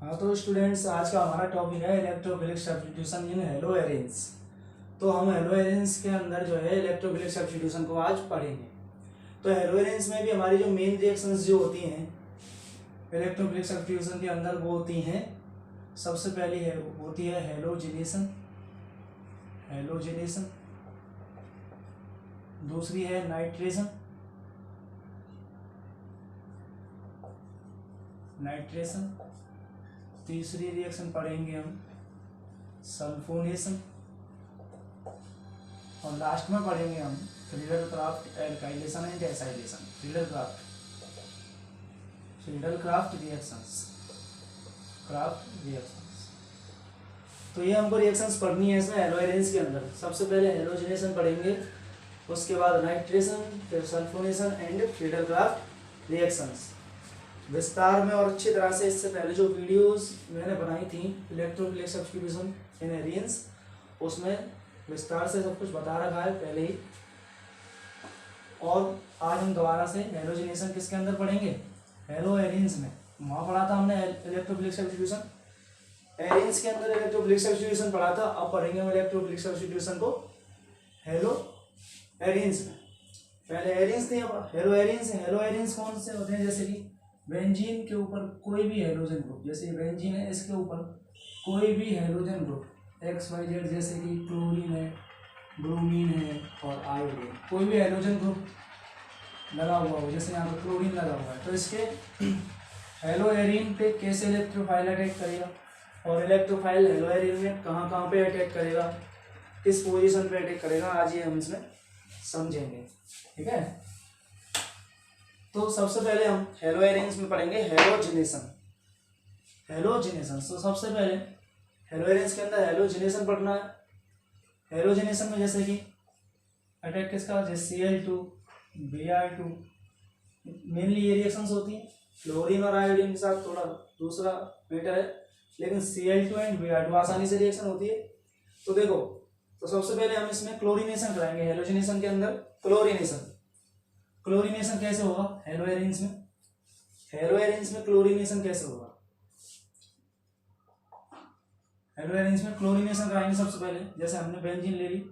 हाँ तो स्टूडेंट्स, आज का हमारा टॉपिक है electrophilic substitution in hello arenes. तो हम हेलो एरेंस के अंदर जो है इलेक्ट्रोफिलिक सब्स्टिट्यूशन को आज पढ़ेंगे। तो हेलो एरेंस में भी हमारी जो मेन रिएक्शंस जो होती हैं इलेक्ट्रोफिलिक सब्स्टिट्यूशन के अंदर वो होती हैं, सबसे पहली है होती है हेलोजिनेशन। हेलोजिनेशन दूसरी है नाइट्रेशन। नाइट्रेशन तीसरी रिएक्शन पढ़ेंगे हम सल्फोनेशन, और लास्ट में पढ़ेंगे हम Friedel-Crafts alkylation and acylation. Friedel-Crafts reactions. तो ये हमको रिएक्शंस पढ़नी है इसमें हेलो एरेंस के अंदर। सबसे पहले हेलोजिनेशन पढ़ेंगे, उसके बाद नाइट्रेशन, फिर सल्फोनेशन एंड फ्रीडल-क्राफ्ट रिएक्शंस विस्तार में और अच्छी तरह से। इससे पहले जो वीडियोस मैंने बनाई थी इलेक्ट्रोफिलिक सब्स्टिट्यूशन इन एरेंस, उसमें विस्तार से सब कुछ बता रखा है पहले ही। और आज हम दोबारा से हेलोजिनेशन किसके अंदर पढ़ेंगे, हेलो एरेंस में। वहाँ पढ़ा था हमने इलेक्ट्रोफिलिक सब्स्टिट्यूशन एरेंस के अंदर, इलेक्ट्रोफिलिक सब्स्टिट्यूशन पढ़ा था। अब पढ़ेंगे हम इलेक्ट्रोफिलिक सब्स्टिट्यूशन को हेलो एरेंस में। पहले एरेंस थे, अब हेलो एरेंस है। हेलो एरेंस कौन से होते हैं, जैसे कि बेंजीन के ऊपर कोई भी हेलोजन ग्रुप, जैसे बेंजीन है इसके ऊपर कोई भी हेलोजन ग्रुप XYZ, जैसे कि क्लोरीन है, ब्रोमीन है और आयोडीन, कोई भी हेलोजन ग्रुप लगा हुआ हो, जैसे यहाँ पर क्लोरीन लगा हुआ है, तो इसके हेलो एरीन पे कैसे इलेक्ट्रोफाइल अटैक करेगा, और इलेक्ट्रोफाइल हेलो एरीन में कहाँ कहाँ पे अटैक करेगा, किस पोजीशन पे अटैक करेगा, आज ये हम इसमें समझेंगे। ठीक है, तो सबसे पहले हम हेलो एरेंस में पढ़ेंगे हेलोजिनेशन। तो सबसे पहले हेलो एरेंस के अंदर हेलोजिनेशन पढ़ना है। हेलोजिनेशन में जैसे कि अटैक किसका, जैसे Cl2 Br2, मेनली ये रिएक्शंस होती हैं। क्लोरीन और आयोडीन के साथ थोड़ा दूसरा मैटर है, लेकिन Cl2 एंड Br2 आसानी से रिएक्शन होती है। तो देखो, तो सबसे पहले हम इसमें क्लोरीनेशन कराएंगे। हेलोजिनेशन के अंदर क्लोरीनेशन कैसे होगा हेलो एरेंस में। हेलो एरेंस में क्लोरीनेशन कैसे होगा, हेलो एरेंस में क्लोरीनेशन कराएंगे सबसे पहले। जैसे हमने बेंजीन ले ली,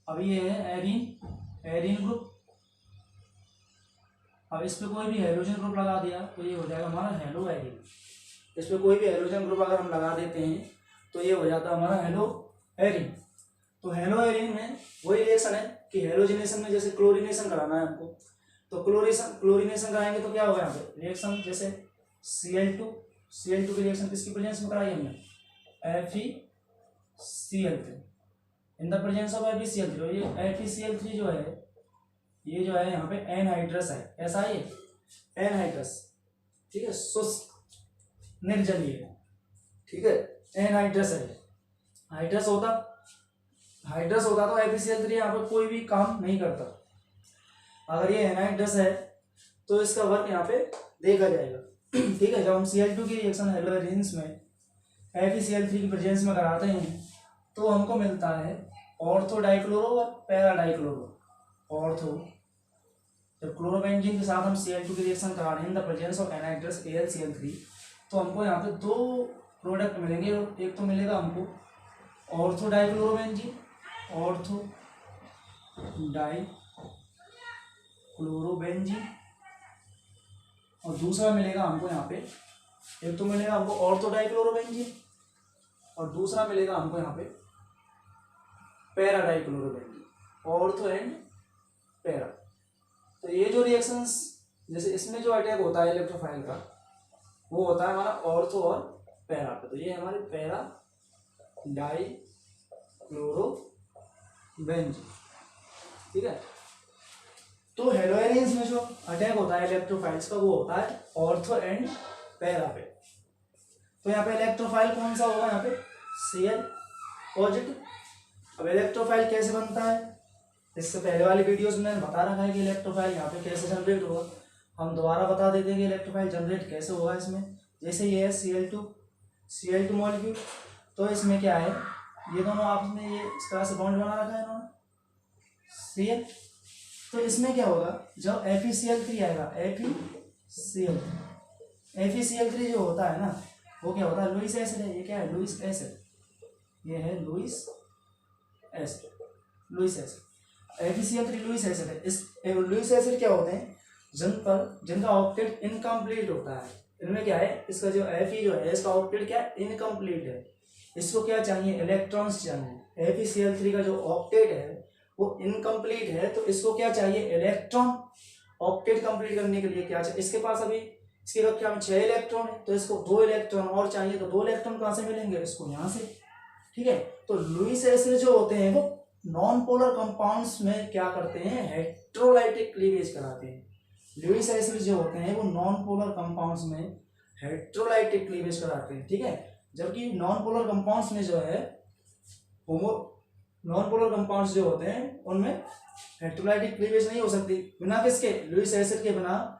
अब ये है एरीन ग्रुप। अब इस पे कोई भी हेलोजन ग्रुप लगा दिया तो ये हो जाएगा हमारा हेलो एरीन। इस पे कोई भी हेलोजन ग्रुप अगर हम लगा देते हैं तो ये हो जाता है हमारा हेलो एरीन। तो हेलो एरीन में वही रिएक्शन है कि हेलोजिनेशन में जैसे क्लोरीनेशन कराना है हमको, तो क्लोरीनेशन कराएंगे तो क्या होगा यहाँ पे रिएक्शन, जैसे Cl2 की रिएक्शन किसकी प्रेजेंस में कराई हमने, FeCl3 in the presence of FeCl3। ये FeCl3 जो है, ये जो है यहाँ पे एनहाइड्रस है, ऐसा है एनहाइड्रस। ठीक है, शुष्क निर्जलीय। ठीक है, एनहाइड्रस है। हाइड्रस होता तो FeCl3 यहाँ पे कोई भी काम नहीं करता। अगर ये एनहाइड्रस है तो इसका वर्क यहाँ पे देखा जाएगा। ठीक है, जब हम Cl2 की रिएक्शन हेलो एरेंस में FeCl3 की प्रेजेंस में कराते हैं तो हमको मिलता है ऑर्थो डाइक्लोरो और पैरा डाइक्लोरो। ऑर्थो, जब क्लोरोबेंजीन के साथ हम Cl2 की रिएक्शन करा रहे हैं in the presence of anhydrous AlCl3, तो हमको यहाँ पे दो प्रोडक्ट मिलेंगे। एक तो मिलेगा हमको ऑर्थो डाइक्लोरोबेंजीन, और दूसरा मिलेगा हमको यहाँ पे, एक तो मिलेगा हमको ऑर्थो डाइक्लोरोबेंजीन और दूसरा मिलेगा हमको यहाँ पे para dichlorobenzene, ortho and para. तो ये जो रिएक्शंस, जैसे इसमें जो अटैक होता है इलेक्ट्रोफाइल का, वो होता है हमारा ऑर्थो और पैरा पे। तो ये हमारे पैरा डाइक्लोरोबेंजीन। ठीक है, तो हेलो एरेंस में जो अटैक होता है इलेक्ट्रोफाइल्स का, वो होता है ऑर्थो एंड पैरा पे। तो यहाँ पे इलेक्ट्रोफाइल कौन सा होगा, यहाँ पे Cl पॉजिटिव। अब इलेक्ट्रोफाइल कैसे बनता है, इससे पहले वाली वीडियोस में मैंने बता रखा है कि इलेक्ट्रोफाइल यहाँ पे कैसे जनरेट होगा। हम दोबारा बता देते हैं कि इलेक्ट्रोफाइल जनरेट कैसे होगा इसमें। जैसे ये है Cl2 मॉलिक्यूल, तो इसमें क्या है, ये दोनों आपस में ये इस तरह से बॉन्ड बना रखा है इन्होंने Cl। तो इसमें क्या होगा, जब FeCl3 आएगा, FeCl3 FeCl3 जो होता है ना वो क्या होता है, लुईस एसिड है। ये क्या है, लुईस एसिड, ये है Lewis acid, Lewis acid. FeCl3 Lewis acid है। इस लुईस एसिड क्या होते हैं, जिनका ऑक्टेट इनकम्प्लीट होता है। इनमें क्या है, इसका जो Fe जो है इसका ऑक्टेट क्या है, इनकम्प्लीट है। इसको क्या चाहिए, इलेक्ट्रॉन्स चाहिए। FeCl3 का जो ऑक्टेट है वो इनकम्प्लीट है, तो इसको क्या चाहिए, इलेक्ट्रॉन। ऑक्टेट कंप्लीट करने के लिए क्या चाहिए, इसके पास अभी इसकी कक्षा में 6 इलेक्ट्रॉन है, तो इसको 2 इलेक्ट्रॉन और चाहिए। तो 2 इलेक्ट्रॉन कहाँ से मिलेंगे, इसको यहाँ से। ठीक है, तो लुईस एसिड जो होते हैं वो नॉन पोलर कंपाउंड्स में क्या करते हैं, हेट्रोलाइटिक क्लीवेज कराते हैं। लुईस एसिड जो होते हैं वो नॉन पोलर कंपाउंड्स में हेट्रोलाइटिक क्लीवेज कराते हैं। ठीक है, जबकि नॉन पोलर कंपाउंड्स में जो है नॉन पोलर कंपाउंड्स जो होते हैं उनमें हेट्रोलाइटिक क्लीवेज नहीं हो सकती। बिना किसके, लुईस एसिड के बिना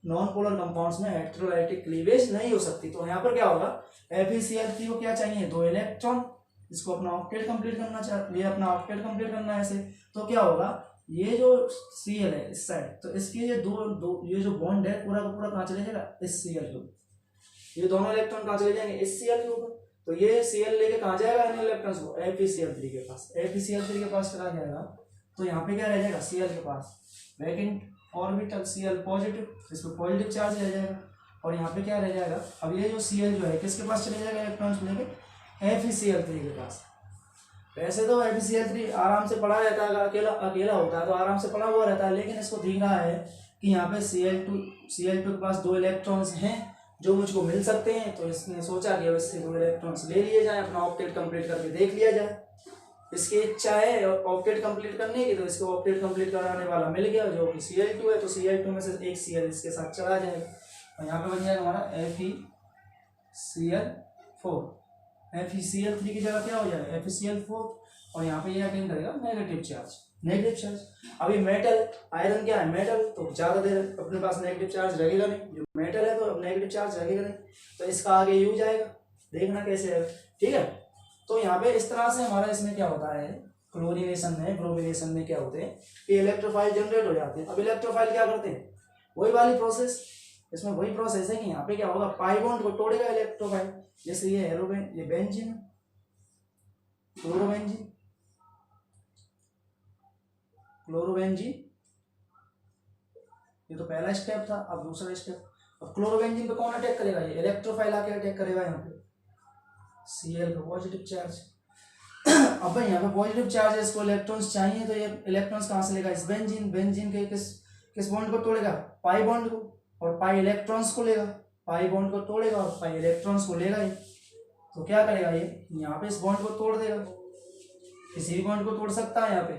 नॉन पोलर कंपाउंड्स में हेट्रोलाइटिक क्लीवेज नहीं हो सकती। तो यहाँ पर क्या होगा, FeCl3 को क्या चाहिए, 2 इलेक्ट्रॉन। इसको अपना ऑक्टेट कंप्लीट करना चाहिए, ये अपना ऑक्टेट कंप्लीट करना है ऐसे। तो क्या होगा, ये जो Cl है इस साइड, तो इसके ये ये जो बॉन्ड है पूरा का पूरा कहाँ चले जाएगा, इस Cl के ऊपर। ये दोनों इलेक्ट्रॉन कहाँ चले जाएंगे, इस Cl के ऊपर। तो ये Cl लेके कहाँ जाएगा इन इलेक्ट्रॉन्स को, FeCl3 के पास। FeCl3 के पास चला जाएगा तो यहाँ पे क्या रह जाएगा, Cl के पास वैकेंट ऑर्बिटल Cl पॉजिटिव, इस पर पॉजिटिव चार्ज रह जाएगा। और यहाँ पे क्या रह जाएगा, अब ये जो Cl जो है किसके पास चले जाएगा इलेक्ट्रॉन्स को लेके, FeCl3 के पास। वैसे तो FeCl3 आराम से पड़ा रहता है, अकेला अकेला होता है तो आराम से पड़ा हुआ रहता है, लेकिन इसको दिख रहा है कि यहाँ पे Cl2 के पास 2 इलेक्ट्रॉन्स हैं जो मुझको मिल सकते हैं। तो इसने सोचा कि अब इससे 2 इलेक्ट्रॉन्स ले लिए जाए, अपना ऑक्टेट कंप्लीट करके देख लिया जाए। इसकी इच्छा है ऑक्टेट कंप्लीट करने की, तो इसको ऑक्टेट कंप्लीट कराने वाला मिल गया जो कि Cl2 है। तो Cl2 में से एक Cl इसके साथ चला जाएगा और यहाँ पे बन जाएगा हमारा FeCl4। FeCl3 की जगह क्या हो जाएगा, FeCl4। और यहाँ पे ये अटेन करेगा नेगेटिव चार्ज, नेगेटिव चार्ज। अभी मेटल, आयरन क्या है, मेटल, तो ज़्यादा देर अपने पास नेगेटिव चार्ज रहेगा नहीं। जो मेटल है तो अब नेगेटिव चार्ज रहेगा नहीं, तो इसका आगे यूज आएगा, देखना कैसे है। ठीक है, तो यहाँ पे इस तरह से हमारा इसमें क्या होता है, क्लोरीनेशन में, ब्रोमिनेशन में क्या होते हैं कि इलेक्ट्रोफाइल जनरेट हो जाते हैं। अब इलेक्ट्रोफाइल क्या करते हैं, वही वाली प्रोसेस, इसमें वही प्रोसेस है कि यहाँ पे क्या होगा, पाई बॉन्ड को तोड़ेगा इलेक्ट्रोफाइल। जैसे ये हेलोबेन, ये बेंजीन, क्लोरोबेंजीन, क्लोरोबेंजीन, ये तो पहला स्टेप था। अब दूसरा स्टेप, अब क्लोरोबेंजीन पे कौन अटैक करेगा, ये इलेक्ट्रोफाइल आके अटैक करेगा यहाँ पे Cl पे पॉजिटिव चार्ज। अब भाई यहाँ पे पॉजिटिव चार्ज है, इसको इलेक्ट्रॉन्स चाहिए, तो ये इलेक्ट्रॉन्स कहाँ से लेगा, इस बेंजीन के किस बॉन्ड को तोड़ेगा, पाई बॉन्ड को, और पाई इलेक्ट्रॉन्स को लेगा। पाई बॉन्ड को तोड़ेगा और पाई इलेक्ट्रॉन्स को लेगा ये। तो क्या करेगा ये, यहाँ पे इस बॉन्ड को तोड़ देगा, किसी भी बॉन्ड को तोड़ सकता है यहाँ पे।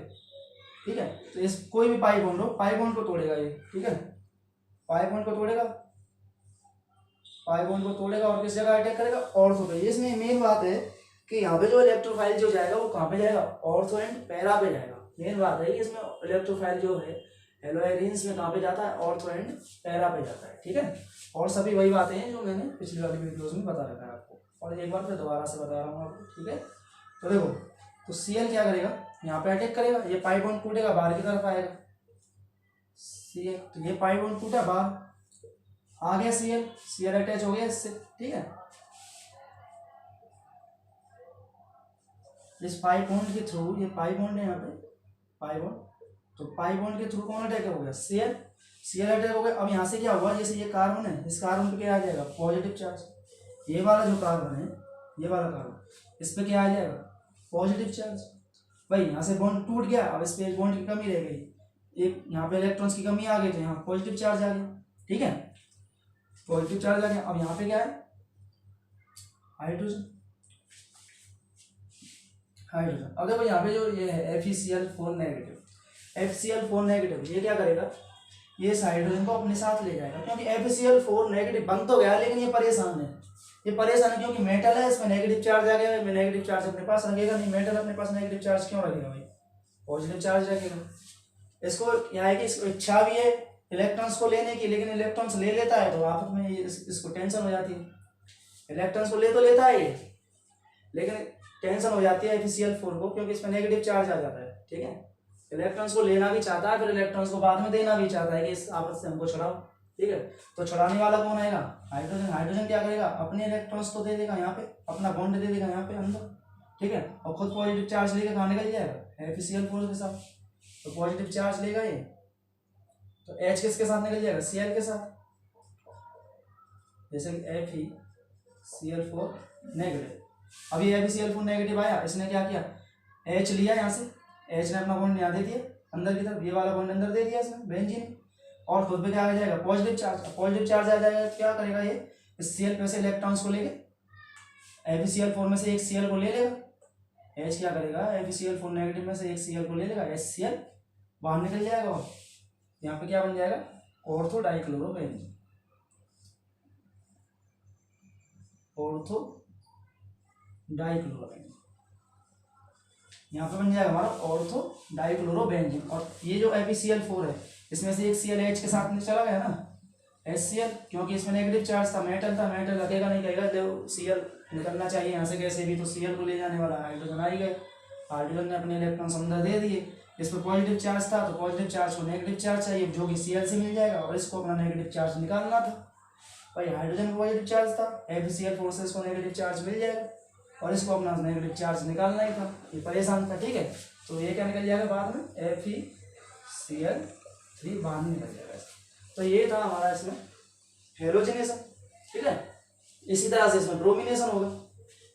ठीक है, तो इस कोई भी पाई बॉन्ड हो, पाई बॉन्ड को तोड़ेगा ये। ठीक है, पाई बॉन्ड को तोड़ेगा, पाई बॉन्ड को तोड़ेगा और किस जगह अटैक करेगा, ऑर्थो पे। इसमें मेन बात है कि यहाँ पे जो इलेक्ट्रोफाइल जो जाएगा वो कहाँ पे जाएगा, ऑर्थो एंड पैरा पे जाएगा। मेन बात है कि इसमें इलेक्ट्रोफाइल जो है हेलोएरिन्स में कहाँ पे जाता है, ऑर्थो एंड पैरा पे जाता है। ठीक है, और सभी वही बातें हैं जो मैंने पिछली वाली वीडियोज में बता रखा है आपको, और एक बार फिर दोबारा से बता रहा हूँ आपको। ठीक है, तो देखो, तो Cl क्या करेगा, यहाँ पे अटैक करेगा, ये पाई बॉन्ड टूटेगा, बाहर की तरफ आएगा Cl, तो ये पाई बॉन्ड टूटा, बाहर आ गया Cl अटैच हो गया इससे। ठीक है, इस पाई बॉन्ड के थ्रू, ये पाई बॉन्ड है यहाँ पे, पाई बॉन्ड, तो पाई बॉन्ड के थ्रू कौन अटैक हो गया, Cl अटैक हो गया। अब यहाँ से क्या हुआ, जैसे ये कार्बन है, इस कार्बन पे क्या आ जाएगा, पॉजिटिव चार्ज। ये वाला जो कार्बन है, ये वाला कार्बन, इस पे क्या आ जाएगा, पॉजिटिव चार्ज। भाई यहाँ से बॉन्ड टूट गया, अब इस पे बॉन्ड की कमी रह गई, एक यहाँ पे इलेक्ट्रॉन्स की कमी आ गई, तो यहाँ पॉजिटिव चार्ज आ गया। ठीक है, पॉजिटिव चार्ज आ गया। अब यहाँ पे क्या है, हाइड्रोजन, हाइड्रोजन। अब देखो यहाँ पे जो ये है FeCl4 नेगेटिव, FeCl4 नेगेटिव, ये क्या करेगा, ये इस हाइड्रोजन को अपने साथ ले जाएगा, क्योंकि FeCl4 नेगेटिव बन तो गया, लेकिन ये परेशान है। ये परेशान है क्योंकि मेटल है, इसमें नेगेटिव चार्ज आ गया, नेगेटिव चार्ज अपने पास रखेगा नहीं। मेटल अपने पास नेगेटिव चार्ज क्यों रखेगा भाई, पॉजिटिव चार्ज रखेगा। इसको यहाँ है कि इसको इच्छा भी है इलेक्ट्रॉन्स को लेने की, लेकिन इलेक्ट्रॉन्स ले लेता है तो आपस में इसको टेंशन हो जाती है। इलेक्ट्रॉन्स को ले तो लेता है ये, लेकिन टेंशन हो जाती है FeCl4 को, क्योंकि इसमें नेगेटिव चार्ज आ जाता है। ठीक है, इलेक्ट्रॉन्स को लेना भी चाहता है, फिर इलेक्ट्रॉन्स को बाद में देना भी चाहता है कि इस आपस से हमको छुड़ाओ। ठीक है। तो छुड़ाने वाला कौन आएगा? हाइड्रोजन। हाइड्रोजन क्या करेगा? अपने इलेक्ट्रॉन्स तो दे देगा यहाँ पे, अपना बॉन्ड दे देगा यहाँ पे अंदर, ठीक है, और खुद पॉजिटिव चार्ज लेकर कहाँ निकल जाएगा? FeCl4 के साथ। तो पॉजिटिव चार्ज लेगा ये, तो H किसके साथ निकल जाएगा? Cl के साथ। जैसे कि FeCl4 नेगेटिव। अब ये FeCl4 नेगेटिव आया, इसने क्या किया? H लिया यहाँ से, H ने अपना बॉन्ड यहाँ दे दिया अंदर की तरफ, ये वाला बॉन्ड अंदर दे दिया इसने बेंजीन, और खुद पे क्या आ जाएगा? Positive charge. पॉजिटिव चार्ज आ जाएगा तो क्या करेगा ये? इस Cl पे से इलेक्ट्रॉन्स को लेके FeCl4 में से एक Cl को ले लेगा। H क्या करेगा? FeCl4 नेगेटिव में से एक Cl को ले लेगा, HCl बाहर निकल जाएगा, और यहाँ पे क्या बन जाएगा? Ortho dichlorobenzene. ऑर्थो डाइक्लोरोबेंजीन यहाँ पे बन जाएगा हमारा ऑर्थो डाइक्लोरोबेंजीन। और ये जो FeCl4 है, इसमें से एक Cl H के साथ में चला गया ना, HCl, क्योंकि इसमें नेगेटिव चार्ज था, मेटल था, मेटल लगेगा नहीं, लगेगा जो Cl निकलना चाहिए यहाँ से कैसे भी, तो Cl को ले जाने वाला हाइड्रोजन आ ही गए। हाइड्रोजन ने अपने इलेक्ट्रॉन्स अंदर दे दिए, इस पर पॉजिटिव चार्ज था, तो पॉजिटिव चार्ज को नेगेटिव चार्ज चाहिए जो कि Cl से मिल जाएगा, और इसको अपना नेगेटिव चार्ज निकालना था। भाई हाइड्रोजन में पॉजिटिव चार्ज था, FeCl4 से इसको नेगेटिव चार्ज मिल जाएगा, और इसको अपना नेगेटिव चार्ज निकालना ही था, ये परेशान था, ठीक है। तो ये क्या निकल जाएगा बाद में? FeCl3 बाहर निकल जाएगा। तो ये था हमारा इसमें हेलोजिनेशन, ठीक है। इसी तरह से इसमें ब्रोमिनेशन होगा।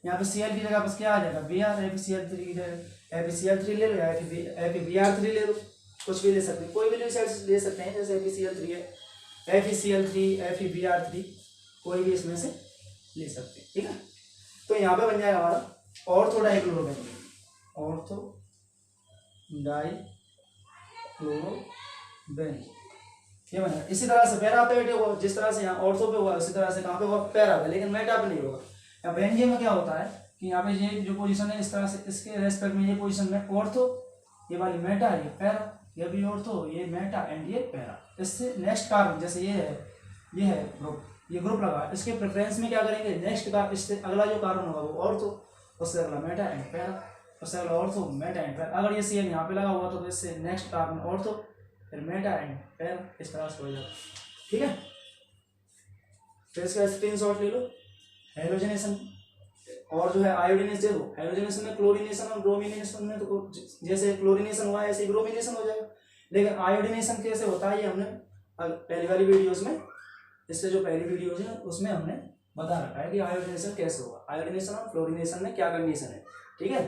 यहाँ पे Cl की जगह बस क्या आ जाएगा? Br। FeCl3 की जगह FeCl3 ले लो या FeBr3 ले लो, कुछ भी ले सकते हैं, कोई भी ले सकते हैं, जैसे FeCl3 है, FeCl3, FeBr3, कोई भी इसमें से ले सकते हैं, ठीक है। तो यहाँ पे बन जाएगा हमारा ऑर्थो डाइक्लोरोबेंजीन। ऑर्थो डाइक्लोरोबेंजीन ये बनेगा। इसी तरह से पैरा पे होगा, जिस तरह से यहाँ ऑर्थो पे हुआ उसी तरह से कहाँ पे हुआ? पैरा पे, लेकिन मेटा पे नहीं होगा। यहाँ बेंजीन में क्या होता है कि यहाँ पे ये जो पोजीशन है, इस तरह से इसके रेस्पेक्ट में ये पोजीशन में ऑर्थो, ये वाली मेटा, ये पैरा, ये भी ऑर्थो, ये मेटा एंड ये पैरा। इससे नेक्स्ट कार्बन, जैसे ये है ग्रुप, ये ग्रुप लगा, इसके प्रेफरेंस में क्या करेंगे? नेक्स्ट का इससे अगला जो कार्बन होगा वो ऑर्थो, उससे अगला मेटा एंड पैरा, उससे अगला ऑर्थो, मेटा एंड पैरा। अगर ये Cl यहाँ पे लगा हुआ तो इससे नेक्स्ट कार्बन ऑर्थो, फिर मेटा एंड पैरा, इस तरह से हो जाता है, ठीक है। फिर इसका स्क्रीनशॉट ले लो। हेलोजिनेशन और जो है आयोडीनेशन, देखो हेलोजिनेशन में क्लोरीनेशन और ब्रोमिनेशन में तो जैसे क्लोरीनेशन हुआ है ऐसे ब्रोमिनेशन हो जाएगा, लेकिन आयोडीनेशन कैसे होता है ये हमने पहली वाली वीडियोस में, इससे जो पहली वीडियोस है उसमें हमने बता रखा है कि आयोडीनेशन कैसे होगा, आयोडीनेशन और क्लोरीनेशन में क्या कंडीशन है, ठीक है।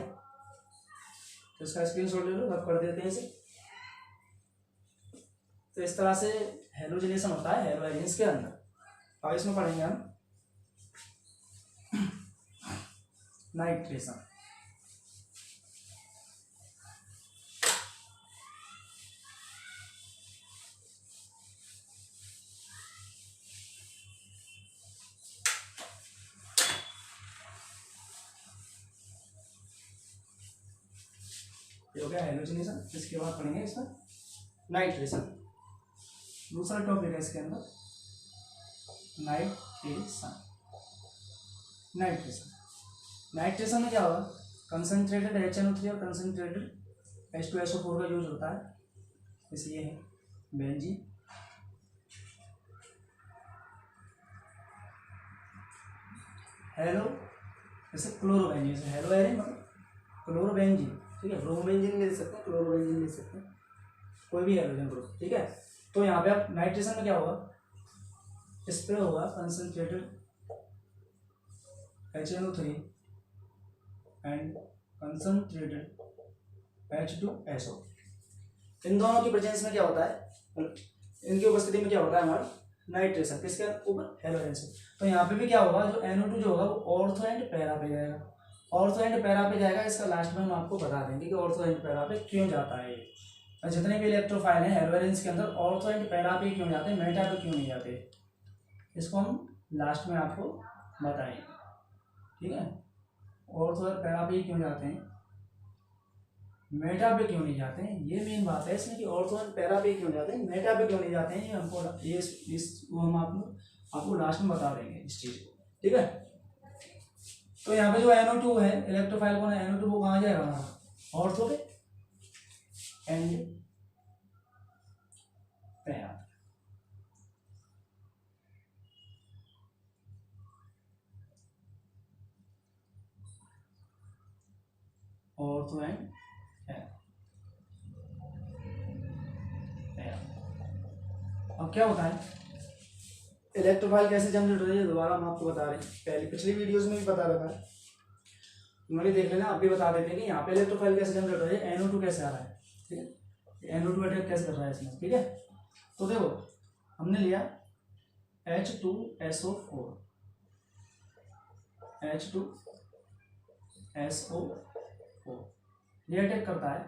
तो इसका स्क्रीनशॉट ले लो, रब कर देते हैं इसे। तो इस तरह से हेलोजिनेशन होता है हेलोजेंस के अंदर। अब इसमें पढ़ेंगे हम नाइट्रेशन। ये हो गया हेलोजिनेशन। इसके बाद पढ़ेंगे इसमें नाइट्रेशन। दूसरा टॉपिक है इसके अंदर नाइट्रेशन। नाइट्रेशन नाइट्रेशन में क्या होगा? कंसनट्रेटेड HNO3 और कंसनट्रेटेड H2SO4 का यूज होता है। जैसे ये है बेंजीन, हेलो, जैसे क्लोरोबेंजीन, जैसे हेलो एरिन मतलब क्लोरोबेंजीन, ठीक है। ब्रोमोबेंजीन ले सकते हैं, क्लोरोबेंजीन ले सकते हैं, कोई भी हेलोजन ग्रुप, ठीक है। तो यहाँ पे आप नाइट्रेशन में क्या होगा? इस पे होगा concentrated HNO3 and concentrated H2SO। इन दोनों की प्रेजेंस में क्या होता है? इनकी उपस्थिति में क्या होता है हमारा नाइट्रेशन? किसके ऊपर? हेलोजन से। तो यहाँ पे भी क्या होगा? जो NO2 जो होगा वो ऑर्थो एंड पैरा पे जाएगा, ऑर्थो एंड पैरा पे जाएगा। इसका लास्ट में हम आपको बता देंगे कि ऑर्थो एंड पैरा पे क्यों जाता है ये। जितने भी इलेक्ट्रोफाइल हैं हेलोजेंस के अंदर ऑर्थो एंड पैरा पे क्यों जाते हैं, मेटा पे क्यों नहीं जाते, इसको हम लास्ट में आपको बताएंगे, ठीक है। ऑर्थो और पैरा पे क्यों जाते हैं, मेटा पे क्यों नहीं जाते हैं, ये मेन बात है इसमें कि ऑर्थो एंड पैरा पे क्यों जाते हैं, मेटा पे क्यों नहीं जाते हैं। ये हमको वो हम आपको लास्ट में बता देंगे इस चीज़ को, ठीक है। तो यहाँ पे जो NO2 है इलेक्ट्रोफाइल कौन है? NO2 वो कहाँ जाएगा हमारा? ऑर्थो पे एंड पैरा। ऑर्थो एंड अब क्या होता है, इलेक्ट्रोफाइल कैसे जनरेट हो रही है दोबारा हम आपको बता रहे हैं, पहले पिछली वीडियोस में भी बता रखा है, उन्होंने देख लेना, आप भी बता देते हैं कि यहाँ पे इलेक्ट्रोफाइल कैसे जनरेट हो रही है, NO2 कैसे आ रहा है, ठीक है, NO2 अटैक कैसे कर रहा है इसमें, ठीक है। तो देखो हमने लिया H2SO4, H2SO4, ये अटैक करता है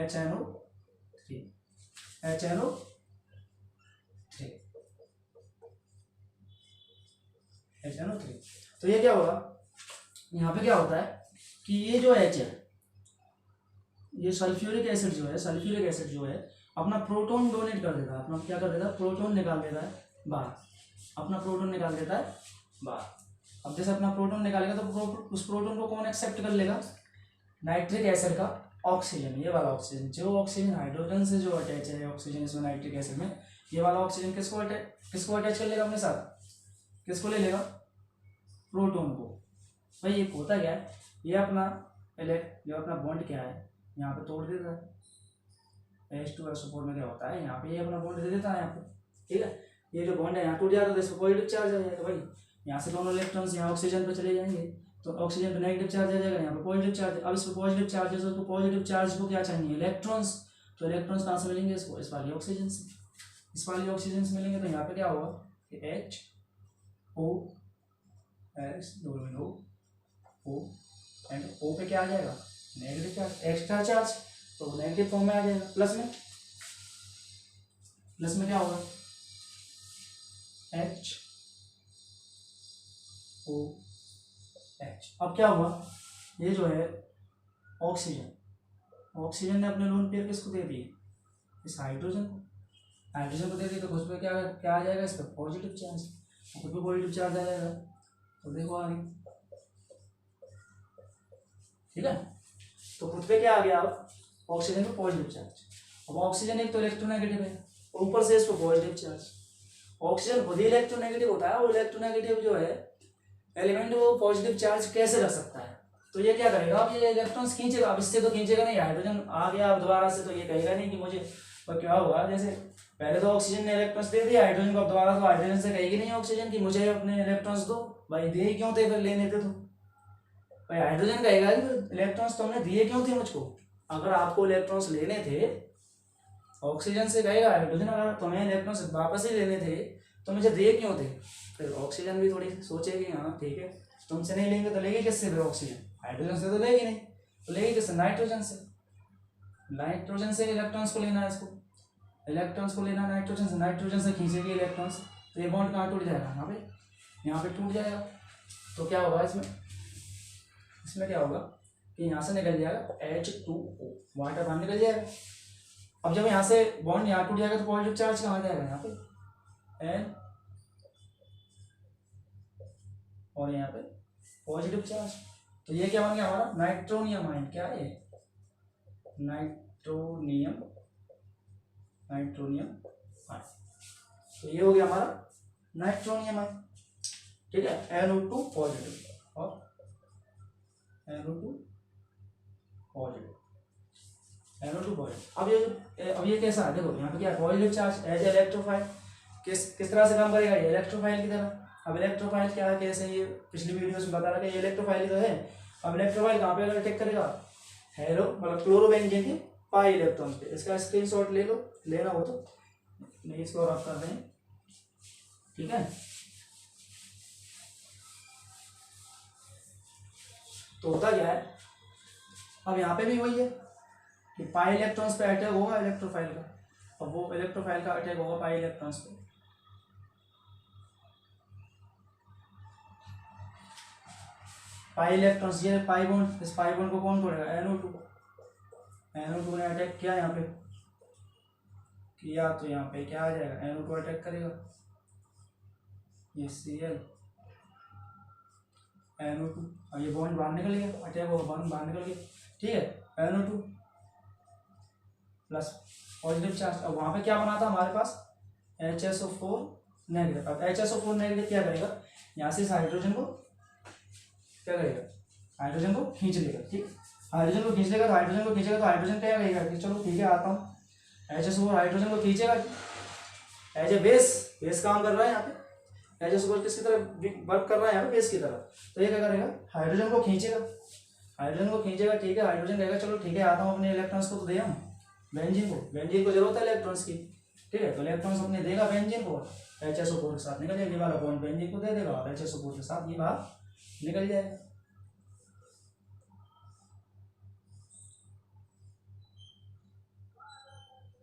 HNO3, HNO3। तो ये क्या होगा, यहाँ पे क्या होता है कि ये जो H है, ये सल्फ्यूरिक एसिड जो है अपना प्रोटॉन डोनेट कर देता है, अपना क्या कर देता है, प्रोटॉन निकाल देता है बाहर, अपना प्रोटॉन निकाल देता है बाहर। अब जैसे अपना प्रोटॉन निकालेगा तो उस प्रोटॉन को कौन एक्सेप्ट कर लेगा, नाइट्रिक एसिड का ऑक्सीजन, ये वाला ऑक्सीजन, जो ऑक्सीजन हाइड्रोजन से जो अटैच है ऑक्सीजन इसमें नाइट्रिक एसिड में, ये वाला ऑक्सीजन किसको अटैच कर लेगा अपने साथ, किसको ले लेगा, प्रोटॉन को। भाई ये होता क्या है, ये अपना जो अपना बॉन्ड क्या है यहाँ पे तोड़ देता है, H2SO4 में क्या होता है यहाँ पे ये अपना बॉन्ड दे देता है यहाँ पे, ठीक है, ये जो बॉन्ड है यहाँ टूट जाता है तो इसको पॉजिटिव चार्ज आ जाएगा, तो भाई यहाँ से दोनों इलेक्ट्रॉन्स यहाँ ऑक्सीजन पे चले जाएंगे तो ऑक्सीजन पे नेगेटिव चार्ज आ जाएगा, यहाँ पे पॉजिटिव चार्ज। अब इसको पॉजिटिव चार्ज है तो पॉजिटिव चार्ज को क्या चाहिए, इलेक्ट्रॉन्स, तो इलेक्ट्रॉन्स कहाँ से मिलेंगे इसको, इस वाली ऑक्सीजन से मिलेंगे। तो यहाँ पे क्या होगा कि HOS O एंड O पे क्या आ जाएगा, नेगेटिव चार्ज, एक्स्ट्रा चार्ज, तो नेगेटिव फॉर्म में आ जाएगा। प्लस में क्या होगा, HOH। अब क्या हुआ, ये जो है ऑक्सीजन ने अपने लोन पेयर किसको दे दिए, इस हाइड्रोजन को दे दी, तो उसमें क्या आ जाएगा, इस पर पॉजिटिव चार्ज, खुद पे पॉजिटिव चार्ज आ जाएगा। तो देखो आगे, ठीक है, तो खुद पे क्या आ गया, अब ऑक्सीजन पे पॉजिटिव चार्ज। अब ऑक्सीजन एक तो इलेक्ट्रोनेगेटिव है, ऊपर से इस पर पॉजिटिव चार्ज, ऑक्सीजन खुद ही इलेक्ट्रोनेगेटिव होता है, वो इलेक्ट्रोनेगेटिव जो है एलिमेंट वो पॉजिटिव चार्ज कैसे रख सकता है, तो ये क्या करेगा, अब ये इलेक्ट्रॉन्स खींचेगा, अब इससे तो खींचेगा नहीं, हाइड्रोजन आ गया अब दोबारा से, तो ये कहेगा नहीं कि मुझे, और क्या हुआ, जैसे पहले तो ऑक्सीजन ने इलेक्ट्रॉन्स दे दिया हाइड्रोजन को, अब दोबारा तो हाइड्रोजन से कहेगी नहीं ऑक्सीजन कि मुझे अपने इलेक्ट्रॉन्स दो, भाई दिए क्यों थे, फिर लेने थे तो भाई हाइड्रोजन कहेगा कि इलेक्ट्रॉन्स तुमने दिए क्यों थे मुझको, अगर आपको इलेक्ट्रॉन्स लेने थे, ऑक्सीजन से कहेगा हाइड्रोजन अगर तुम्हें इलेक्ट्रॉन्स वापस ही लेने थे तो मुझे दिए क्यों थे, फिर ऑक्सीजन भी थोड़ी सोचेगी हाँ ठीक है, तुमसे नहीं लेंगे तो लेगी किससे, फिर ऑक्सीजन, हाइड्रोजन से तो लेगी नहीं, तो लेगी किससे, नाइट्रोजन से इलेक्ट्रॉन्स को लेना है, इसको इलेक्ट्रॉन्स को लेना नाइट्रोजन से खींचेगी इलेक्ट्रॉन्स, तो ये बॉन्ड कहाँ टूट जाएगा, यहाँ पे टूट जाएगा। तो क्या होगा इसमें क्या होगा कि यहाँ से निकल जाएगा H2O, वाटर बाहर निकल जाएगा। अब जब यहाँ से बॉन्ड यहाँ टूट जाएगा तो पॉजिटिव चार्ज कहाँ जाएगा, यहाँ पे N, और यहाँ पे पॉजिटिव चार्ज, तो ये क्या बन गया हमारा नाइट्रोनियम आयन, क्या है नाइट्रोनियम आयन, तो ये हो गया हमारा नाइट्रोनियम आयन, ठीक है, NO2 पॉजिटिव और NO2 पॉजिटिव। अब ये कैसा है, देखो यहाँ पे क्या है, पॉजिटिव चार्ज एज इलेक्ट्रोफाइल, किस तरह से काम करेगा, ये इलेक्ट्रोफाइल की तरह। अब इलेक्ट्रोफाइल क्या है, कैसे, ये पिछली वीडियोस में बता रहा है, ये इलेक्ट्रोफाइल तो है। अब इलेक्ट्रोफाइल कहाँ पे अटैक करेगा, हेलो मतलब क्लोरोबेंजीन के पाई इलेक्ट्रॉन पे, इसका स्क्रीनशॉट ले लो, लेना हो तो, नहीं इसको रफ कर दें, ठीक है। तो होता क्या है, अब यहाँ पे भी वही है कि पाई इलेक्ट्रॉन्स पे अटैक होगा इलेक्ट्रोफाइल का, अब वो इलेक्ट्रोफाइल का अटैक होगा पाई इलेक्ट्रॉन्स पे, पाई इलेक्ट्रॉन्स, ये पाई बॉन्ड, इस पाई बॉन्ड को कौन तोड़ेगा, NO2 ने अटैक किया यहाँ पे, किया तो यहाँ पे क्या आ जाएगा, NO2 अटैक करेगा, ये Cl NO2, और ये बॉन्ड बाहर निकल गया, अटैक होगा बॉन्ड बाहर निकल गया, ठीक है, NO2 प्लस पॉजिटिव चार्ज। अब वहाँ पे क्या बना था हमारे पास HSO4 नेगेटिव। अब HSO4 नेगेटिव क्या करेगा, यहाँ से इस हाइड्रोजन को क्या करेगा, हाइड्रोजन को खींच लेगा, ठीक। हाइड्रोजन को खींच लेगा तो हाइड्रोजन को खींचेगा तो हाइड्रोजन क्या कहेगा कि चलो ठीक है आता हूँ, H2O हाइड्रोजन को खींचेगा एज ए बेस काम कर रहा है यहाँ पे, H2O किसकी तरह वर्क कर रहा है यहाँ पे, बेस की तरह। तो ये क्या करेगा, हाइड्रोजन को खींचेगा, ठीक है, हाइड्रोजन कहेगा चलो ठीक है आता हूँ अपने इलेक्ट्रॉन्स को तो दे आऊँ बेंजीन को जरूरत है इलेक्ट्रॉन्स की, ठीक है, तो इलेक्ट्रॉन्स अपने देगा बेंजीन को, HSO4 के साथ निकल जाएगा, ये वाला बॉन्ड बेंजीन को दे देगा और HSO4 के साथ ये बाहर निकल जाएगा।